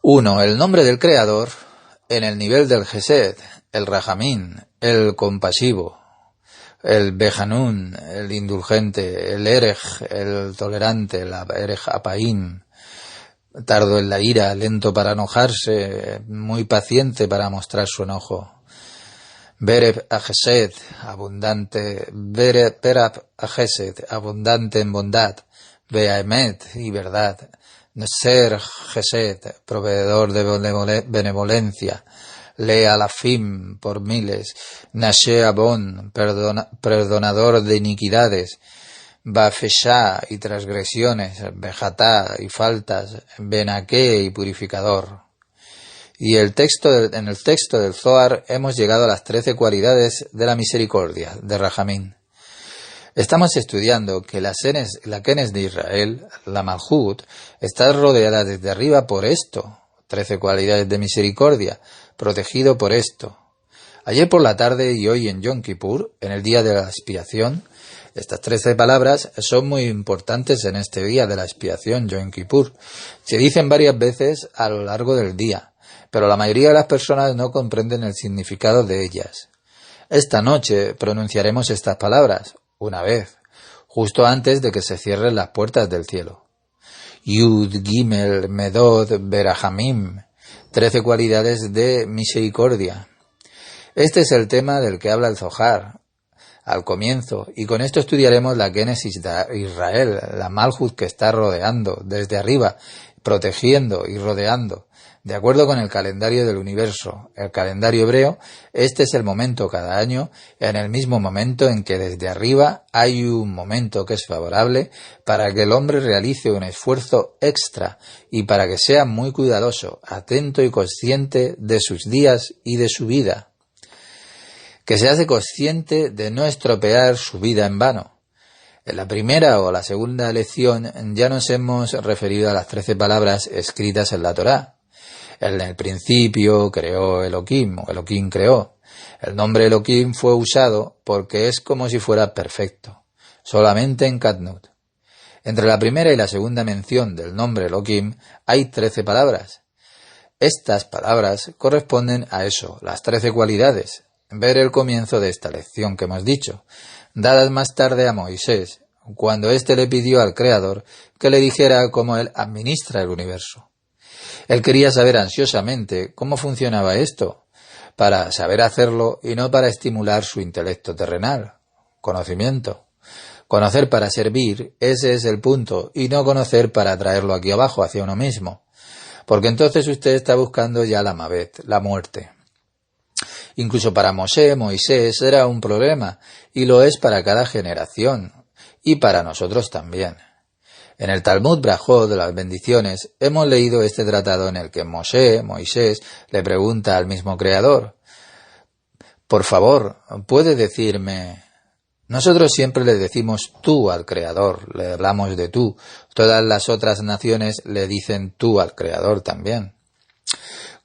A: 1. El nombre del Creador en el nivel del Gesed, el Rahamín, el compasivo, el Bejanún, el indulgente, el Erej, el tolerante, el Erej Apaín, tardo en la ira, lento para enojarse, muy paciente para mostrar su enojo. Bereb Agesed, abundante, Berab Agesed, abundante en bondad, Beaemet y verdad, Neser Gesed, proveedor de benevolencia, Le Alafim por miles, Nashe Abon, perdonador de iniquidades, Bafeshá y transgresiones, Bejatá y faltas, Benaké y purificador. Y en el texto del Zohar hemos llegado a las 13 cualidades de la misericordia, de Rahamín. Estamos estudiando que la Kenes de Israel, la Malhut, está rodeada desde arriba por esto, 13 cualidades de misericordia, protegido por esto. Ayer por la tarde y hoy en Yom Kippur, en el día de la expiación, estas 13 palabras son muy importantes en este día de la expiación, Yom Kippur. Se dicen varias veces a lo largo del día, pero la mayoría de las personas no comprenden el significado de ellas. Esta noche pronunciaremos estas palabras, una vez, justo antes de que se cierren las puertas del cielo. Yud, Gimel, Medod, Berajamim, 13 cualidades de misericordia. Este es el tema del que habla el Zohar al comienzo, y con esto estudiaremos la Génesis de Israel, la Malhut que está rodeando desde arriba, protegiendo y rodeando. De acuerdo con el calendario del universo, el calendario hebreo, este es el momento cada año, en el mismo momento en que desde arriba hay un momento que es favorable para que el hombre realice un esfuerzo extra y para que sea muy cuidadoso, atento y consciente de sus días y de su vida. Que se hace consciente de no estropear su vida en vano. En la primera o la segunda lección ya nos hemos referido a las 13 palabras escritas en la Torá. En el principio creó Elohim, o Elohim creó. El nombre Elohim fue usado porque es como si fuera perfecto, solamente en Katnut. Entre la primera y la segunda mención del nombre Elohim hay 13 palabras. Estas palabras corresponden a eso, las 13 cualidades. Ver el comienzo de esta lección que hemos dicho, dadas más tarde a Moisés, cuando éste le pidió al Creador que le dijera cómo él administra el universo. Él quería saber ansiosamente cómo funcionaba esto, para saber hacerlo y no para estimular su intelecto terrenal, conocimiento. Conocer para servir, ese es el punto, y no conocer para traerlo aquí abajo, hacia uno mismo, porque entonces usted está buscando ya la Mavet, la muerte. Incluso para Moisés era un problema, y lo es para cada generación, y para nosotros también. En el Talmud Brajot de las bendiciones hemos leído este tratado en el que Moisés, le pregunta al mismo Creador, por favor, ¿puede decirme? Nosotros siempre le decimos tú al Creador, le hablamos de tú. Todas las otras naciones le dicen tú al Creador también,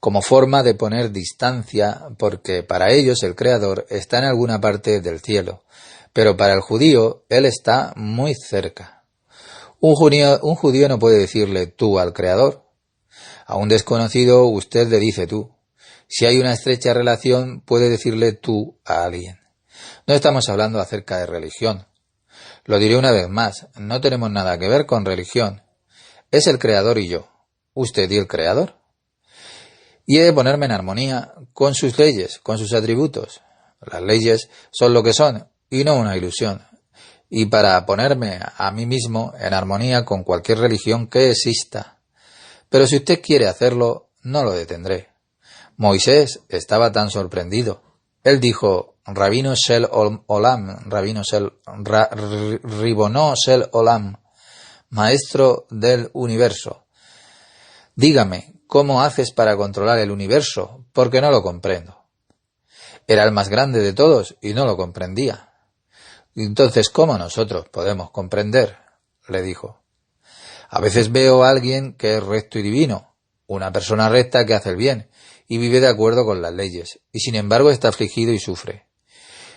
A: como forma de poner distancia, porque para ellos el Creador está en alguna parte del cielo, pero para el judío él está muy cerca. Un judío no puede decirle tú al Creador. A un desconocido usted le dice tú. Si hay una estrecha relación, puede decirle tú a alguien. No estamos hablando acerca de religión. Lo diré una vez más, no tenemos nada que ver con religión. Es el Creador y yo, usted y el Creador. Y he de ponerme en armonía con sus leyes, con sus atributos. Las leyes son lo que son, y no una ilusión. Y para ponerme a mí mismo en armonía con cualquier religión que exista. Pero si usted quiere hacerlo, no lo detendré. Moisés estaba tan sorprendido. Él dijo, Rabino Shel Olam, Ribono Shel Olam, Maestro del Universo. Dígame, ¿cómo haces para controlar el universo? Porque no lo comprendo. Era el más grande de todos y no lo comprendía. Entonces, ¿cómo nosotros podemos comprender? Le dijo. A veces veo a alguien que es recto y divino, una persona recta que hace el bien y vive de acuerdo con las leyes, y sin embargo está afligido y sufre.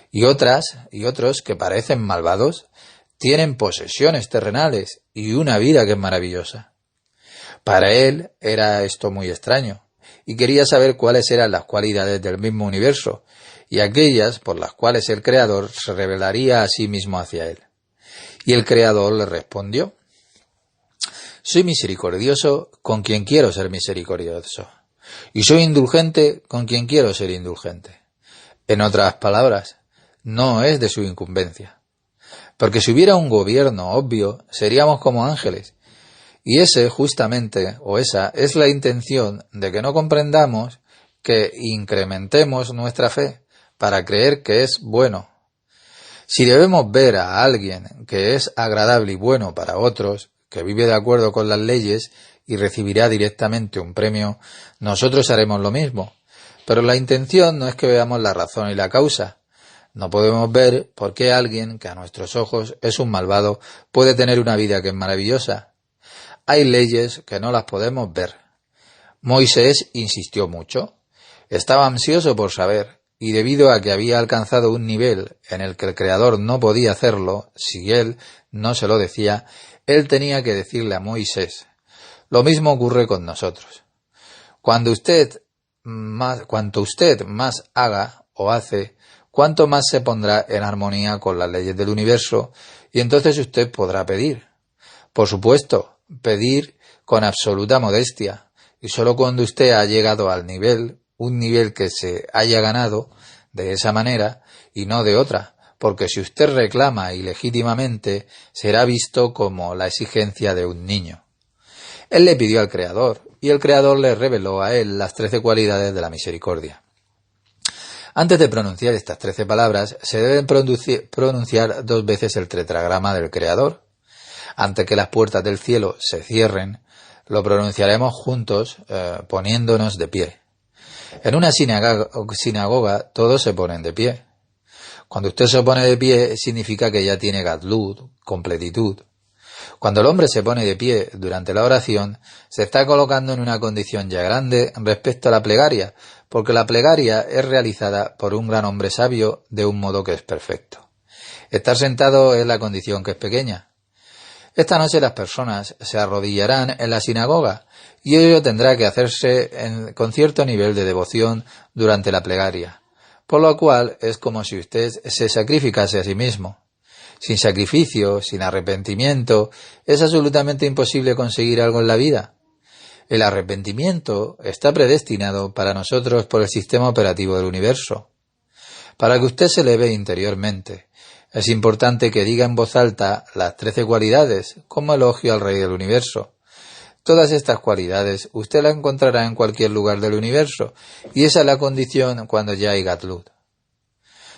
A: Y otros que parecen malvados, tienen posesiones terrenales y una vida que es maravillosa. Para él era esto muy extraño, y quería saber cuáles eran las cualidades del mismo universo, y aquellas por las cuales el Creador se revelaría a sí mismo hacia él. Y el Creador le respondió, soy misericordioso con quien quiero ser misericordioso, y soy indulgente con quien quiero ser indulgente. En otras palabras, no es de su incumbencia. Porque si hubiera un gobierno obvio, seríamos como ángeles. Y esa es la intención de que no comprendamos, que incrementemos nuestra fe para creer que es bueno. Si debemos ver a alguien que es agradable y bueno para otros, que vive de acuerdo con las leyes y recibirá directamente un premio, nosotros haremos lo mismo. Pero la intención no es que veamos la razón y la causa. No podemos ver por qué alguien que a nuestros ojos es un malvado puede tener una vida que es maravillosa. Hay leyes que no las podemos ver. Moisés insistió mucho. Estaba ansioso por saber, y debido a que había alcanzado un nivel en el que el Creador no podía hacerlo, si él no se lo decía, él tenía que decirle a Moisés. Lo mismo ocurre con nosotros. Cuanto usted más haga o hace, cuanto más se pondrá en armonía con las leyes del universo, y entonces usted podrá pedir. Por supuesto, pedir con absoluta modestia, y solo cuando usted ha llegado al un nivel que se haya ganado de esa manera y no de otra, porque si usted reclama ilegítimamente será visto como la exigencia de un niño. Él le pidió al Creador, y el Creador le reveló a él las 13 cualidades de la misericordia. Antes de pronunciar estas 13 palabras, se deben pronunciar 2 veces el tetragrama del Creador. Antes que las puertas del cielo se cierren, lo pronunciaremos juntos poniéndonos de pie. En una sinagoga todos se ponen de pie. Cuando usted se pone de pie significa que ya tiene gadlut, completitud. Cuando el hombre se pone de pie durante la oración, se está colocando en una condición ya grande respecto a la plegaria, porque la plegaria es realizada por un gran hombre sabio de un modo que es perfecto. Estar sentado es la condición que es pequeña. Esta noche las personas se arrodillarán en la sinagoga y ello tendrá que hacerse con cierto nivel de devoción durante la plegaria, por lo cual es como si usted se sacrificase a sí mismo. Sin sacrificio, sin arrepentimiento, es absolutamente imposible conseguir algo en la vida. El arrepentimiento está predestinado para nosotros por el sistema operativo del universo. Para que usted se eleve interiormente, es importante que diga en voz alta las 13 cualidades como elogio al Rey del Universo. Todas estas cualidades usted las encontrará en cualquier lugar del universo, y esa es la condición cuando ya hay Gatlut.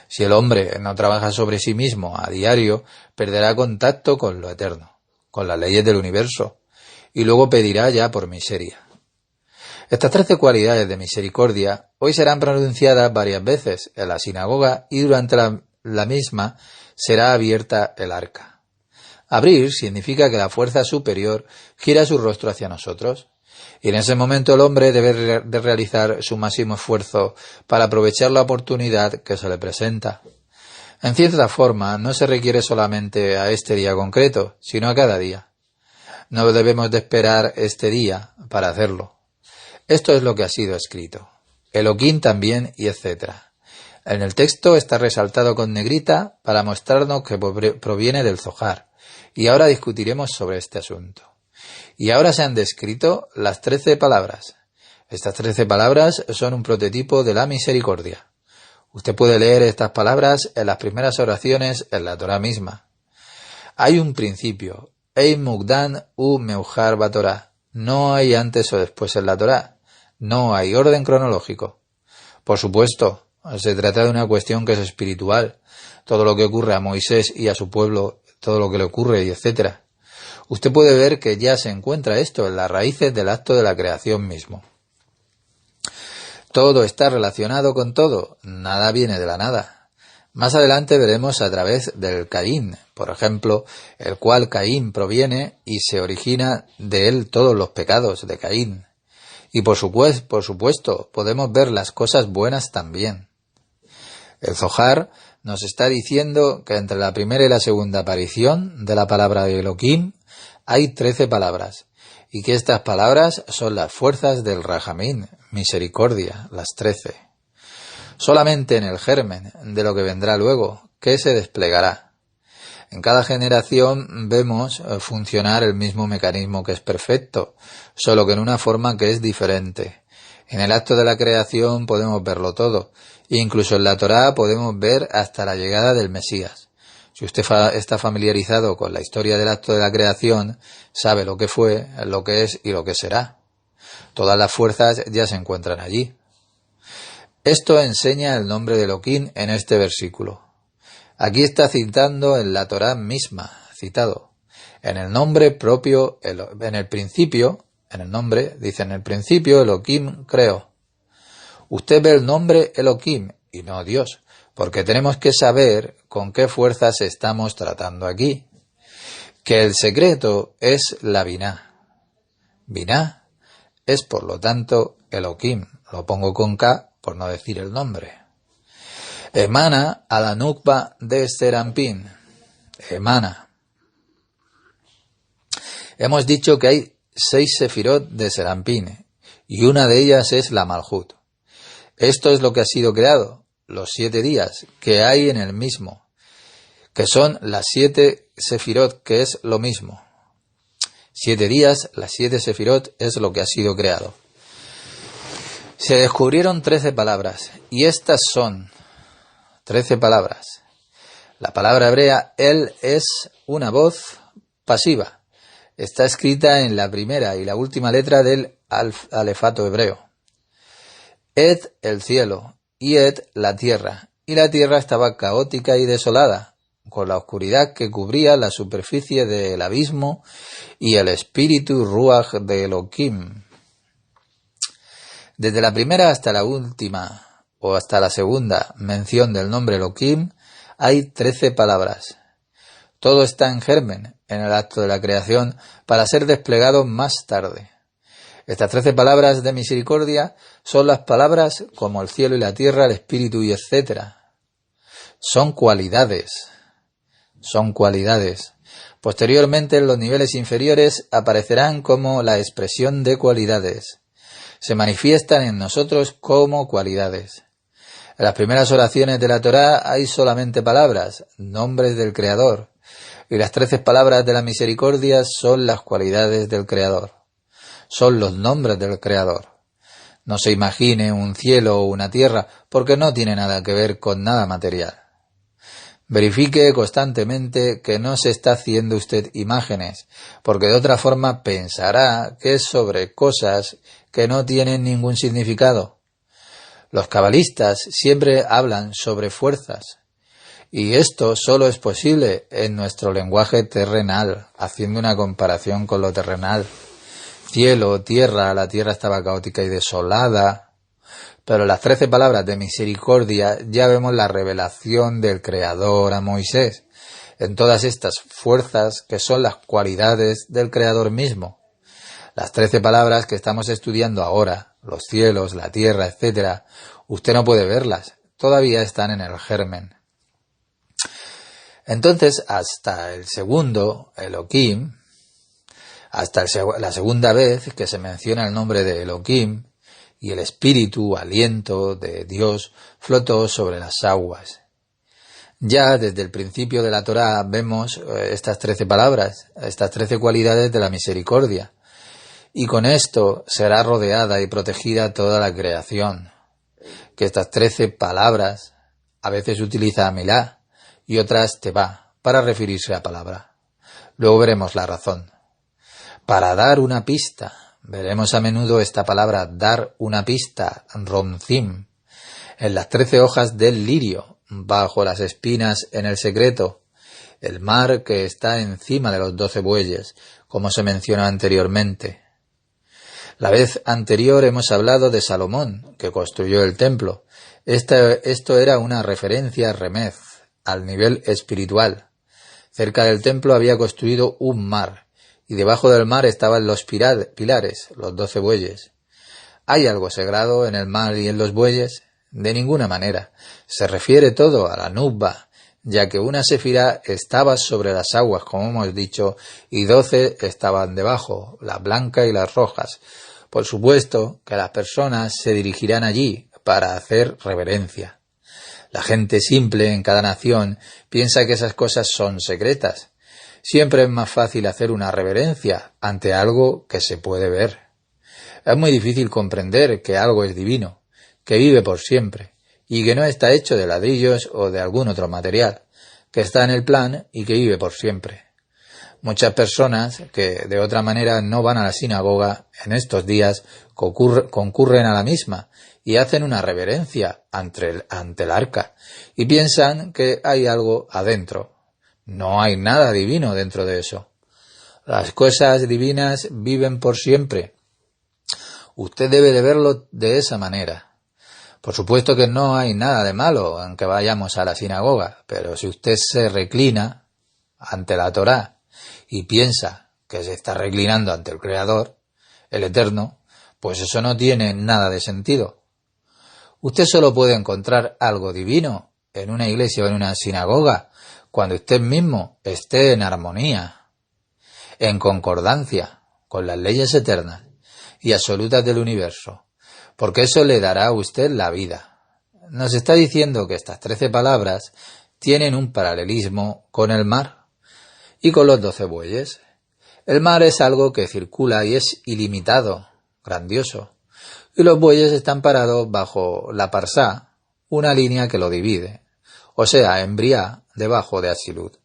A: Si el hombre no trabaja sobre sí mismo a diario, perderá contacto con lo eterno, con las leyes del universo, y luego pedirá ya por miseria. Estas 13 cualidades de misericordia hoy serán pronunciadas varias veces en la sinagoga y durante la misma será abierta el arca. Abrir significa que la fuerza superior gira su rostro hacia nosotros, y en ese momento el hombre debe de realizar su máximo esfuerzo para aprovechar la oportunidad que se le presenta. En cierta forma, no se requiere solamente a este día concreto, sino a cada día. No debemos de esperar este día para hacerlo. Esto es lo que ha sido escrito. Elohim también y etcétera. En el texto está resaltado con negrita para mostrarnos que proviene del Zohar, y ahora discutiremos sobre este asunto. Y ahora se han descrito las 13 palabras. Estas 13 palabras son un prototipo de la misericordia. Usted puede leer estas palabras en las primeras oraciones en la Torá misma. Hay un principio, Ein Mukdan u Meujar Batorá. No hay antes o después en la Torá. No hay orden cronológico. Por supuesto, se trata de una cuestión que es espiritual. Todo lo que ocurre a Moisés y a su pueblo, todo lo que le ocurre y etcétera. Usted puede ver que ya se encuentra esto en las raíces del acto de la creación mismo. Todo está relacionado con todo, nada viene de la nada. Más adelante veremos a través del Caín, por ejemplo, el cual Caín proviene y se origina de él todos los pecados de Caín. Y por supuesto, podemos ver las cosas buenas también. El Zohar nos está diciendo que entre la primera y la segunda aparición de la palabra de Elohim hay 13 palabras, y que estas palabras son las fuerzas del Rahamín, misericordia, las 13. Solamente en el germen de lo que vendrá luego, que se desplegará. En cada generación vemos funcionar el mismo mecanismo que es perfecto, solo que en una forma que es diferente. En el acto de la creación podemos verlo todo, e incluso en la Torá podemos ver hasta la llegada del Mesías. Si usted está familiarizado con la historia del acto de la creación, sabe lo que fue, lo que es y lo que será. Todas las fuerzas ya se encuentran allí. Esto enseña el nombre de Elohim en este versículo. Aquí está citando en la Torá misma, citado. En el nombre propio, en el principio, en el nombre, dice en el principio Elohim creó. Usted ve el nombre Elohim y no Dios, porque tenemos que saber con qué fuerzas estamos tratando aquí. Que el secreto es la Biná. Biná es, por lo tanto, Elohim. Lo pongo con K por no decir el nombre. Emana a la Nukba de Serampín. Emana. Hemos dicho que hay 6 sefirot de Serampín, y una de ellas es la Malhut. Esto es lo que ha sido creado, los 7 días que hay en el mismo, que son las 7 sefirot, que es lo mismo. 7 días, las 7 sefirot es lo que ha sido creado. Se descubrieron 13 palabras, y estas son 13 palabras. La palabra hebrea el es una voz pasiva. Está escrita en la primera y la última letra del alefato hebreo. Ed, el cielo, y Ed, la tierra. Y la tierra estaba caótica y desolada, con la oscuridad que cubría la superficie del abismo y el espíritu ruaj de Elohim. Desde la primera hasta la última, o hasta la segunda mención del nombre Elohim, hay 13 palabras. Todo está en germen, en el acto de la creación, para ser desplegado más tarde. Estas 13 palabras de misericordia son las palabras como el cielo y la tierra, el espíritu y etcétera. Son cualidades. Posteriormente, en los niveles inferiores aparecerán como la expresión de cualidades. Se manifiestan en nosotros como cualidades. En las primeras oraciones de la Torá hay solamente palabras, nombres del Creador, y las 13 palabras de la misericordia son las cualidades del Creador. Son los nombres del Creador. No se imagine un cielo o una tierra, porque no tiene nada que ver con nada material. Verifique constantemente que no se está haciendo usted imágenes, porque de otra forma pensará que es sobre cosas que no tienen ningún significado. Los cabalistas siempre hablan sobre fuerzas, y esto solo es posible en nuestro lenguaje terrenal, haciendo una comparación con lo terrenal. Cielo, tierra, la tierra estaba caótica y desolada. Pero en las 13 palabras de misericordia ya vemos la revelación del Creador a Moisés, en todas estas fuerzas que son las cualidades del Creador mismo. Las 13 palabras que estamos estudiando ahora, los cielos, la tierra, etc., usted no puede verlas, todavía están en el germen. Entonces, hasta el segundo, Elohim, hasta la segunda vez que se menciona el nombre de Elohim, y el espíritu, aliento de Dios, flotó sobre las aguas. Ya desde el principio de la Torá vemos estas 13 palabras, estas 13 cualidades de la misericordia, y con esto será rodeada y protegida toda la creación. Que estas 13 palabras, a veces utiliza milá y otras tebá, para referirse a palabra. Luego veremos la razón. Para dar una pista, veremos a menudo esta palabra dar una pista, romzim, en las 13 hojas del lirio, bajo las espinas en el secreto, el mar que está encima de los 12 bueyes, como se mencionó anteriormente. La vez anterior hemos hablado de Salomón, que construyó el templo. Esto era una referencia remez, al nivel espiritual. Cerca del templo había construido un mar, y debajo del mar estaban los pilares, los 12 bueyes. ¿Hay algo sagrado en el mar y en los bueyes? De ninguna manera. Se refiere todo a la nubba, ya que una sefirá estaba sobre las aguas, como hemos dicho, y 12 estaban debajo, las blancas y las rojas. Por supuesto que las personas se dirigirán allí para hacer reverencia. La gente simple en cada nación piensa que esas cosas son secretas. Siempre es más fácil hacer una reverencia ante algo que se puede ver. Es muy difícil comprender que algo es divino, que vive por siempre, y que no está hecho de ladrillos o de algún otro material, que está en el plan y que vive por siempre. Muchas personas que de otra manera no van a la sinagoga en estos días concurren a la misma y hacen una reverencia ante el arca y piensan que hay algo adentro. No hay nada divino dentro de eso. Las cosas divinas viven por siempre. Usted debe de verlo de esa manera. Por supuesto que no hay nada de malo en que vayamos a la sinagoga, pero si usted se reclina ante la Torá y piensa que se está reclinando ante el Creador, el Eterno, pues eso no tiene nada de sentido. Usted solo puede encontrar algo divino en una iglesia o en una sinagoga cuando usted mismo esté en armonía, en concordancia con las leyes eternas y absolutas del universo, porque eso le dará a usted la vida. Nos está diciendo que estas 13 palabras tienen un paralelismo con el mar y con los 12 bueyes. El mar es algo que circula y es ilimitado, grandioso, y los bueyes están parados bajo la parsá, una línea que lo divide, o sea, en Briá, debajo de Atzilut.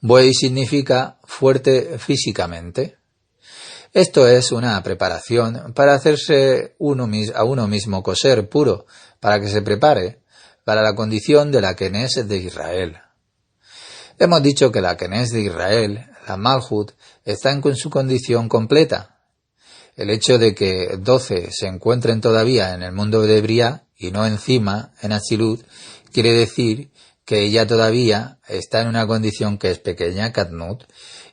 A: Buey significa fuerte físicamente. Esto es una preparación para hacerse a uno mismo coser puro, para que se prepare para la condición de la Kenes de Israel. Hemos dicho que la Kenes de Israel, la Malhut, está en su condición completa. El hecho de que 12 se encuentren todavía en el mundo de Briá y no encima, en Atzilut, quiere decir que ella todavía está en una condición que es pequeña, Katnut,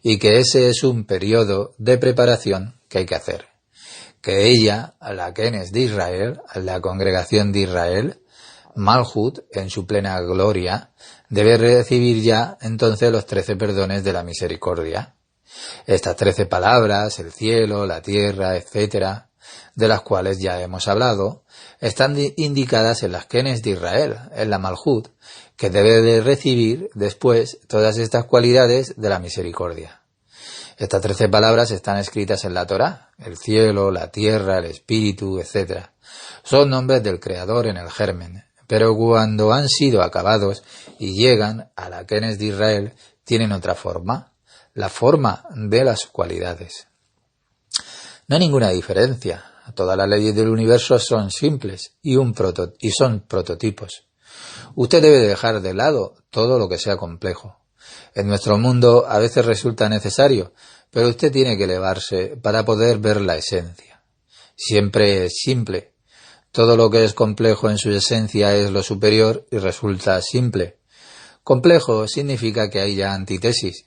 A: y que ese es un periodo de preparación que hay que hacer. Que ella, la Kenes de Israel, la congregación de Israel, Malhut, en su plena gloria, debe recibir ya entonces los 13 perdones de la misericordia. Estas 13 palabras, el cielo, la tierra, etcétera, de las cuales ya hemos hablado, están indicadas en las Kenes de Israel, en la Malhut, que debe de recibir después todas estas cualidades de la misericordia. Estas 13 palabras están escritas en la Torá, el cielo, la tierra, el espíritu, etc. Son nombres del Creador en el germen, pero cuando han sido acabados y llegan a la Kenes de Israel, tienen otra forma, la forma de las cualidades. No hay ninguna diferencia. Todas las leyes del universo son simples y son prototipos. Usted debe dejar de lado todo lo que sea complejo. En nuestro mundo a veces resulta necesario, pero usted tiene que elevarse para poder ver la esencia. Siempre es simple. Todo lo que es complejo en su esencia es lo superior y resulta simple. Complejo significa que hay ya antítesis.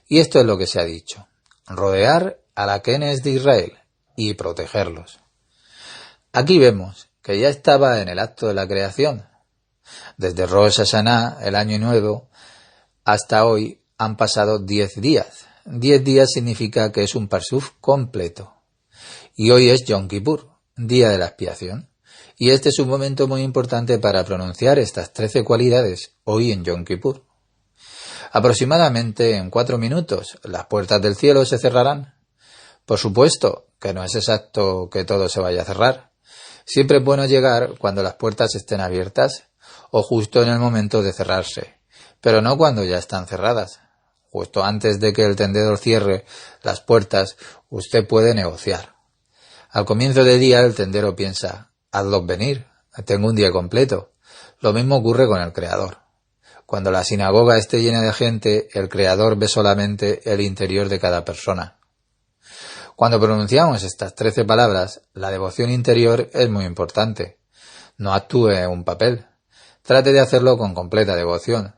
A: Y esto es lo que se ha dicho. Rodear a la Kenes de Israel y protegerlos. Aquí vemos que ya estaba en el acto de la creación. Desde Rosh Hashanah, el año nuevo, hasta hoy han pasado 10 días. 10 días significa que es un parsuf completo. Y hoy es Yom Kippur, día de la expiación. Y este es un momento muy importante para pronunciar estas 13 cualidades hoy en Yom Kippur. Aproximadamente en 4 minutos las puertas del cielo se cerrarán. Por supuesto que no es exacto que todo se vaya a cerrar. Siempre es bueno llegar cuando las puertas estén abiertas o justo en el momento de cerrarse, pero no cuando ya están cerradas. Justo antes de que el tendedor cierre las puertas, usted puede negociar. Al comienzo de día el tendero piensa, hazlos venir, tengo un día completo. Lo mismo ocurre con el Creador. Cuando la sinagoga esté llena de gente, el Creador ve solamente el interior de cada persona. Cuando pronunciamos estas 13 palabras, la devoción interior es muy importante. No actúe un papel. Trate de hacerlo con completa devoción.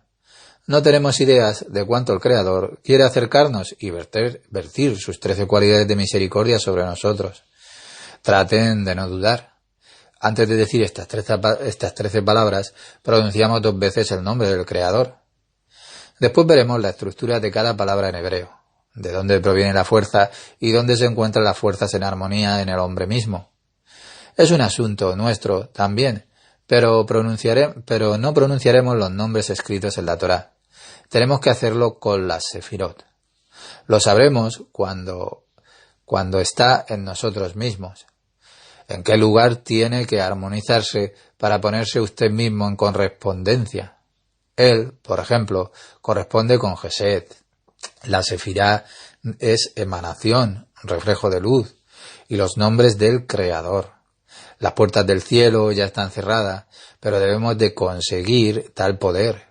A: No tenemos ideas de cuánto el Creador quiere acercarnos y vertir sus 13 cualidades de misericordia sobre nosotros. Traten de no dudar. Antes de decir estas 13 palabras, pronunciamos 2 veces el nombre del Creador. Después veremos la estructura de cada palabra en hebreo, de dónde proviene la fuerza y dónde se encuentran las fuerzas en armonía en el hombre mismo. Es un asunto nuestro también, pero no pronunciaremos los nombres escritos en la Torá. Tenemos que hacerlo con las sefirot. Lo sabremos cuando está en nosotros mismos. ¿En qué lugar tiene que armonizarse para ponerse usted mismo en correspondencia? Él, por ejemplo, corresponde con Gesed. La sefirá es emanación, reflejo de luz, y los nombres del Creador. Las puertas del cielo ya están cerradas, pero debemos de conseguir tal poder,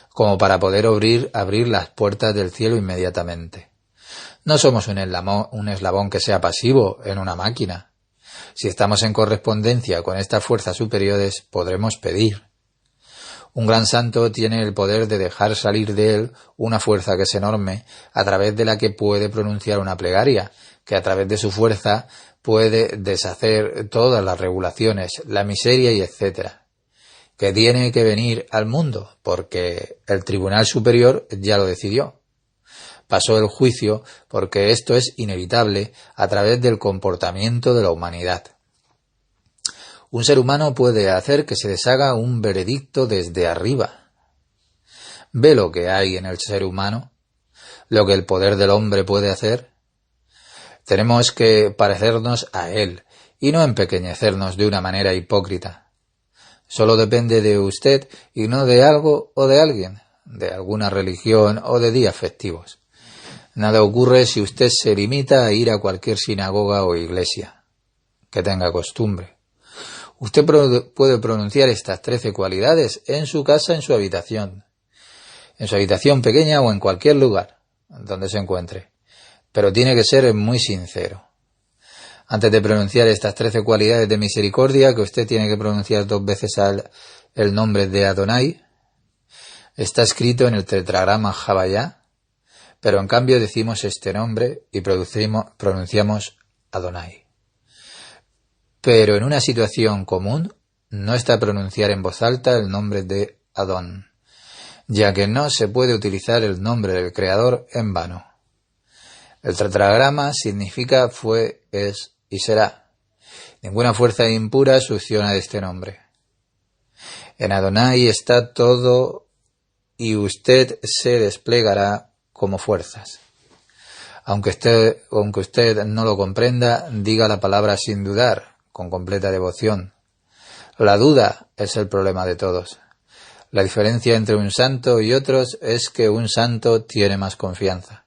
A: como para poder abrir las puertas del cielo inmediatamente. No somos un eslabón que sea pasivo en una máquina. Si estamos en correspondencia con estas fuerzas superiores, podremos pedir. Un gran santo tiene el poder de dejar salir de él una fuerza que es enorme, a través de la que puede pronunciar una plegaria, que a través de su fuerza puede deshacer todas las regulaciones, la miseria y etcétera. Que tiene que venir al mundo, porque el Tribunal Superior ya lo decidió. Pasó el juicio porque esto es inevitable a través del comportamiento de la humanidad. Un ser humano puede hacer que se deshaga un veredicto desde arriba. ¿Ve lo que hay en el ser humano? ¿Lo que el poder del hombre puede hacer? Tenemos que parecernos a Él y no empequeñecernos de una manera hipócrita. Solo depende de usted y no de algo o de alguien, de alguna religión o de días festivos. Nada ocurre si usted se limita a ir a cualquier sinagoga o iglesia que tenga costumbre. Usted puede pronunciar estas 13 cualidades en su casa, en su habitación pequeña o en cualquier lugar donde se encuentre, pero tiene que ser muy sincero. Antes de pronunciar estas 13 cualidades de misericordia, que usted tiene que pronunciar 2 veces el nombre de Adonai, está escrito en el tetragrama Javayá, pero en cambio decimos este nombre y pronunciamos Adonai. Pero en una situación común no está pronunciar en voz alta el nombre de Adón, ya que no se puede utilizar el nombre del Creador en vano. El tetragrama significa fue, es y será. Ninguna fuerza impura succiona de este nombre. En Adonai está todo y usted se desplegará como fuerzas. Aunque usted no lo comprenda, diga la palabra sin dudar, con completa devoción. La duda es el problema de todos. La diferencia entre un santo y otros es que un santo tiene más confianza.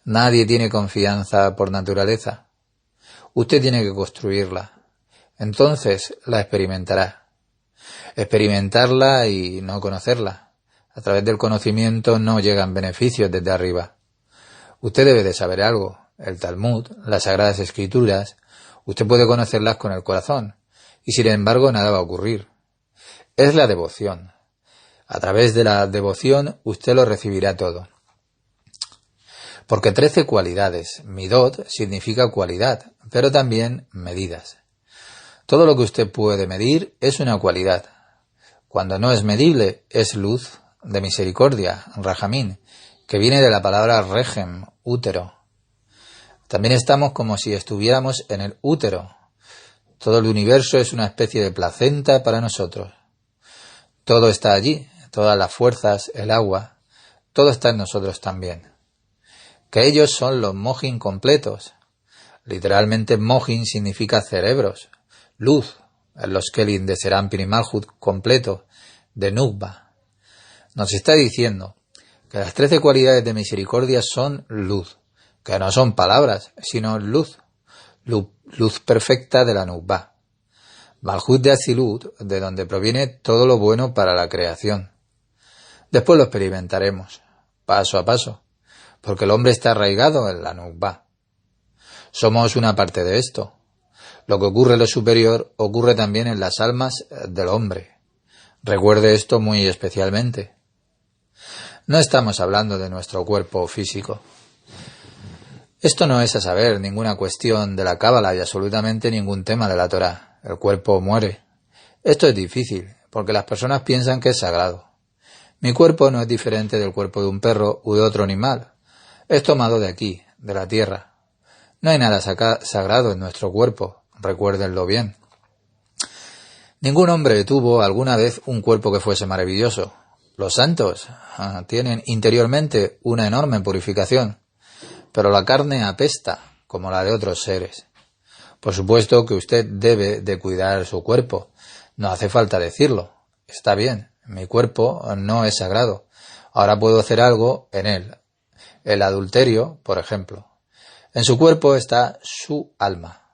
A: Nadie tiene confianza por naturaleza. Usted tiene que construirla. Entonces la experimentará. Experimentarla y no conocerla. A través del conocimiento no llegan beneficios desde arriba. Usted debe de saber algo. El Talmud, las Sagradas Escrituras, usted puede conocerlas con el corazón. Y sin embargo nada va a ocurrir. Es la devoción. A través de la devoción usted lo recibirá todo. Porque 13 cualidades, midot, significa cualidad, pero también medidas. Todo lo que usted puede medir es una cualidad. Cuando no es medible, es luz de misericordia, rajamín, que viene de la palabra regem, útero. También estamos como si estuviéramos en el útero. Todo el universo es una especie de placenta para nosotros. Todo está allí, todas las fuerzas, el agua, todo está en nosotros también. Que ellos son los mojin completos. Literalmente mojin significa cerebros, luz, en los kelim de Serampin y Malhut completo, de Nukba. Nos está diciendo que las 13 cualidades de misericordia son luz, que no son palabras, sino luz perfecta de la Nukba. Malhut de Azilut, de donde proviene todo lo bueno para la creación. Después lo experimentaremos, paso a paso, porque el hombre está arraigado en la Nukba. Somos una parte de esto. Lo que ocurre en lo superior ocurre también en las almas del hombre. Recuerde esto muy especialmente. No estamos hablando de nuestro cuerpo físico. Esto no es, a saber, ninguna cuestión de la Cábala y absolutamente ningún tema de la Torá. El cuerpo muere. Esto es difícil, porque las personas piensan que es sagrado. Mi cuerpo no es diferente del cuerpo de un perro u de otro animal. Es tomado de aquí, de la tierra. No hay nada sagrado en nuestro cuerpo, recuérdenlo bien. Ningún hombre tuvo alguna vez un cuerpo que fuese maravilloso. Los santos tienen interiormente una enorme purificación, pero la carne apesta, como la de otros seres. Por supuesto que usted debe de cuidar su cuerpo. No hace falta decirlo. Está bien, mi cuerpo no es sagrado. Ahora puedo hacer algo en él. El adulterio, por ejemplo. En su cuerpo está su alma.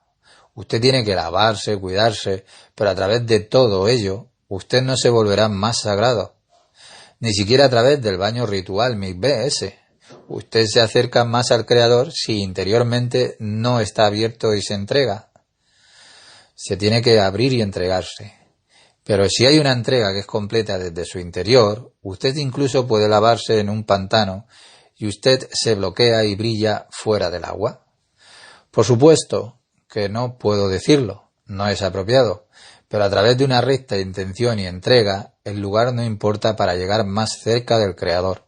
A: Usted tiene que lavarse, cuidarse, pero a través de todo ello, usted no se volverá más sagrado. Ni siquiera a través del baño ritual mikveh ese. Usted se acerca más al Creador si interiormente no está abierto y se entrega. Se tiene que abrir y entregarse. Pero si hay una entrega que es completa desde su interior, usted incluso puede lavarse en un pantano y usted se bloquea y brilla fuera del agua. Por supuesto que no puedo decirlo, no es apropiado, pero a través de una recta intención y entrega, el lugar no importa para llegar más cerca del Creador.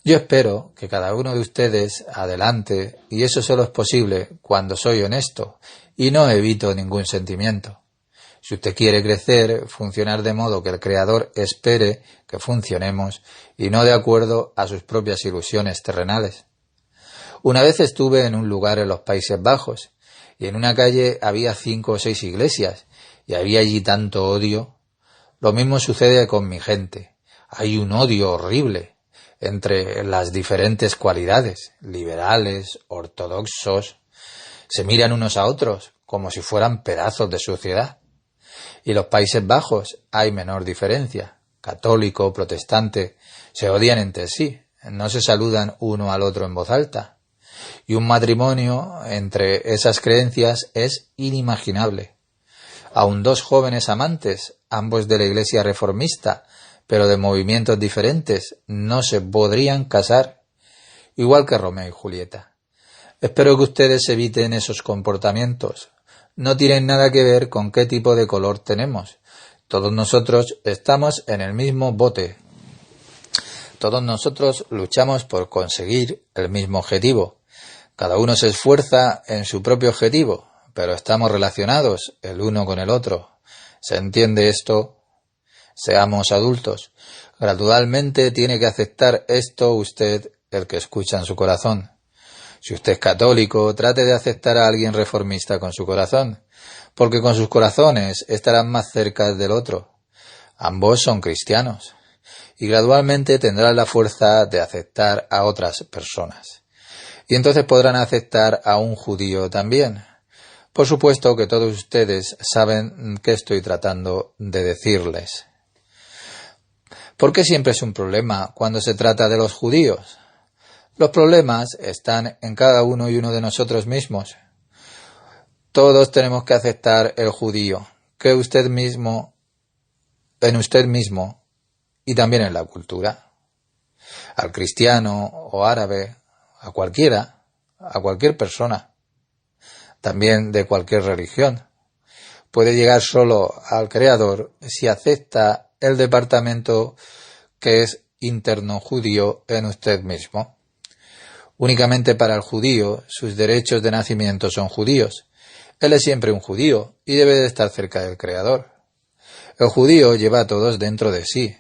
A: Yo espero que cada uno de ustedes adelante, y eso solo es posible cuando soy honesto y no evito ningún sentimiento. Si usted quiere crecer, funcionar de modo que el Creador espere que funcionemos y no de acuerdo a sus propias ilusiones terrenales. Una vez estuve en un lugar en los Países Bajos y en una calle había 5 o 6 iglesias y había allí tanto odio. Lo mismo sucede con mi gente. Hay un odio horrible entre las diferentes cualidades, liberales, ortodoxos. Se miran unos a otros como si fueran pedazos de suciedad. Y en los Países Bajos hay menor diferencia. Católico, protestante, se odian entre sí, no se saludan uno al otro en voz alta. Y un matrimonio entre esas creencias es inimaginable. Aun 2 jóvenes amantes, ambos de la Iglesia reformista, pero de movimientos diferentes, no se podrían casar, igual que Romeo y Julieta. Espero que ustedes eviten esos comportamientos. No tienen nada que ver con qué tipo de color tenemos. Todos nosotros estamos en el mismo bote. Todos nosotros luchamos por conseguir el mismo objetivo. Cada uno se esfuerza en su propio objetivo, pero estamos relacionados el uno con el otro. ¿Se entiende esto? Seamos adultos. Gradualmente tiene que aceptar esto usted, el que escucha en su corazón. Si usted es católico, trate de aceptar a alguien reformista con su corazón, porque con sus corazones estarán más cerca del otro. Ambos son cristianos, y gradualmente tendrán la fuerza de aceptar a otras personas. Y entonces podrán aceptar a un judío también. Por supuesto que todos ustedes saben qué estoy tratando de decirles. ¿Por qué siempre es un problema cuando se trata de los judíos? Los problemas están en cada uno y uno de nosotros mismos. Todos tenemos que aceptar el judío, que en usted mismo y también en la cultura. Al cristiano o árabe, a cualquiera, a cualquier persona, también de cualquier religión. Puede llegar solo al Creador si acepta el departamento que es interno judío en usted mismo. Únicamente para el judío, sus derechos de nacimiento son judíos. Él es siempre un judío y debe de estar cerca del Creador. El judío lleva a todos dentro de sí.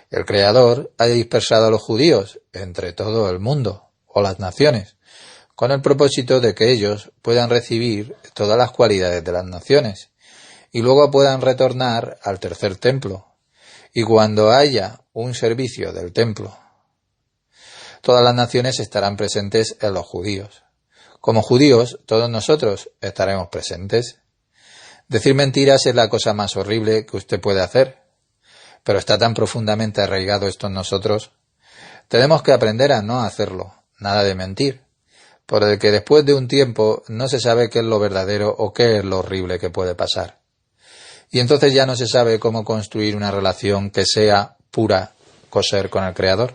A: El Creador ha dispersado a los judíos entre todo el mundo o las naciones, con el propósito de que ellos puedan recibir todas las cualidades de las naciones y luego puedan retornar al tercer templo. Y cuando haya un servicio del templo, todas las naciones estarán presentes en los judíos. Como judíos, todos nosotros estaremos presentes. Decir mentiras es la cosa más horrible que usted puede hacer, pero está tan profundamente arraigado esto en nosotros. Tenemos que aprender a no hacerlo, nada de mentir, porque después de un tiempo no se sabe qué es lo verdadero o qué es lo horrible que puede pasar. Y entonces ya no se sabe cómo construir una relación que sea pura, kosher con el Creador.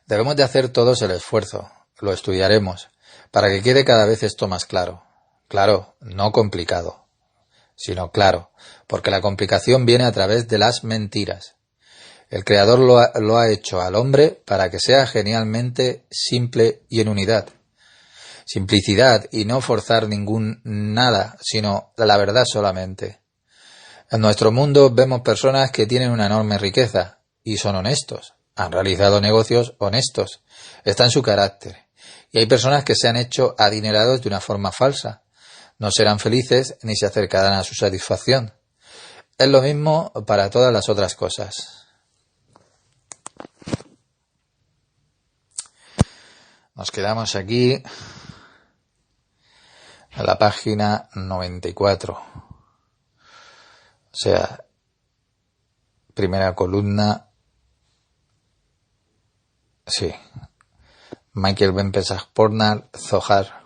A: Debemos de hacer todos el esfuerzo, lo estudiaremos, para que quede cada vez esto más claro. Claro, no complicado, sino claro, porque la complicación viene a través de las mentiras. El Creador lo ha hecho al hombre para que sea genialmente simple y en unidad. Simplicidad y no forzar nada, sino la verdad solamente. En nuestro mundo vemos personas que tienen una enorme riqueza y son honestos. Han realizado negocios honestos. Está en su carácter. Y hay personas que se han hecho adinerados de una forma falsa. No serán felices ni se acercarán a su satisfacción. Es lo mismo para todas las otras cosas. Nos quedamos aquí en la página 94. O sea, primera columna. Sí. Michael Ben Pesach Pornar, Zohar.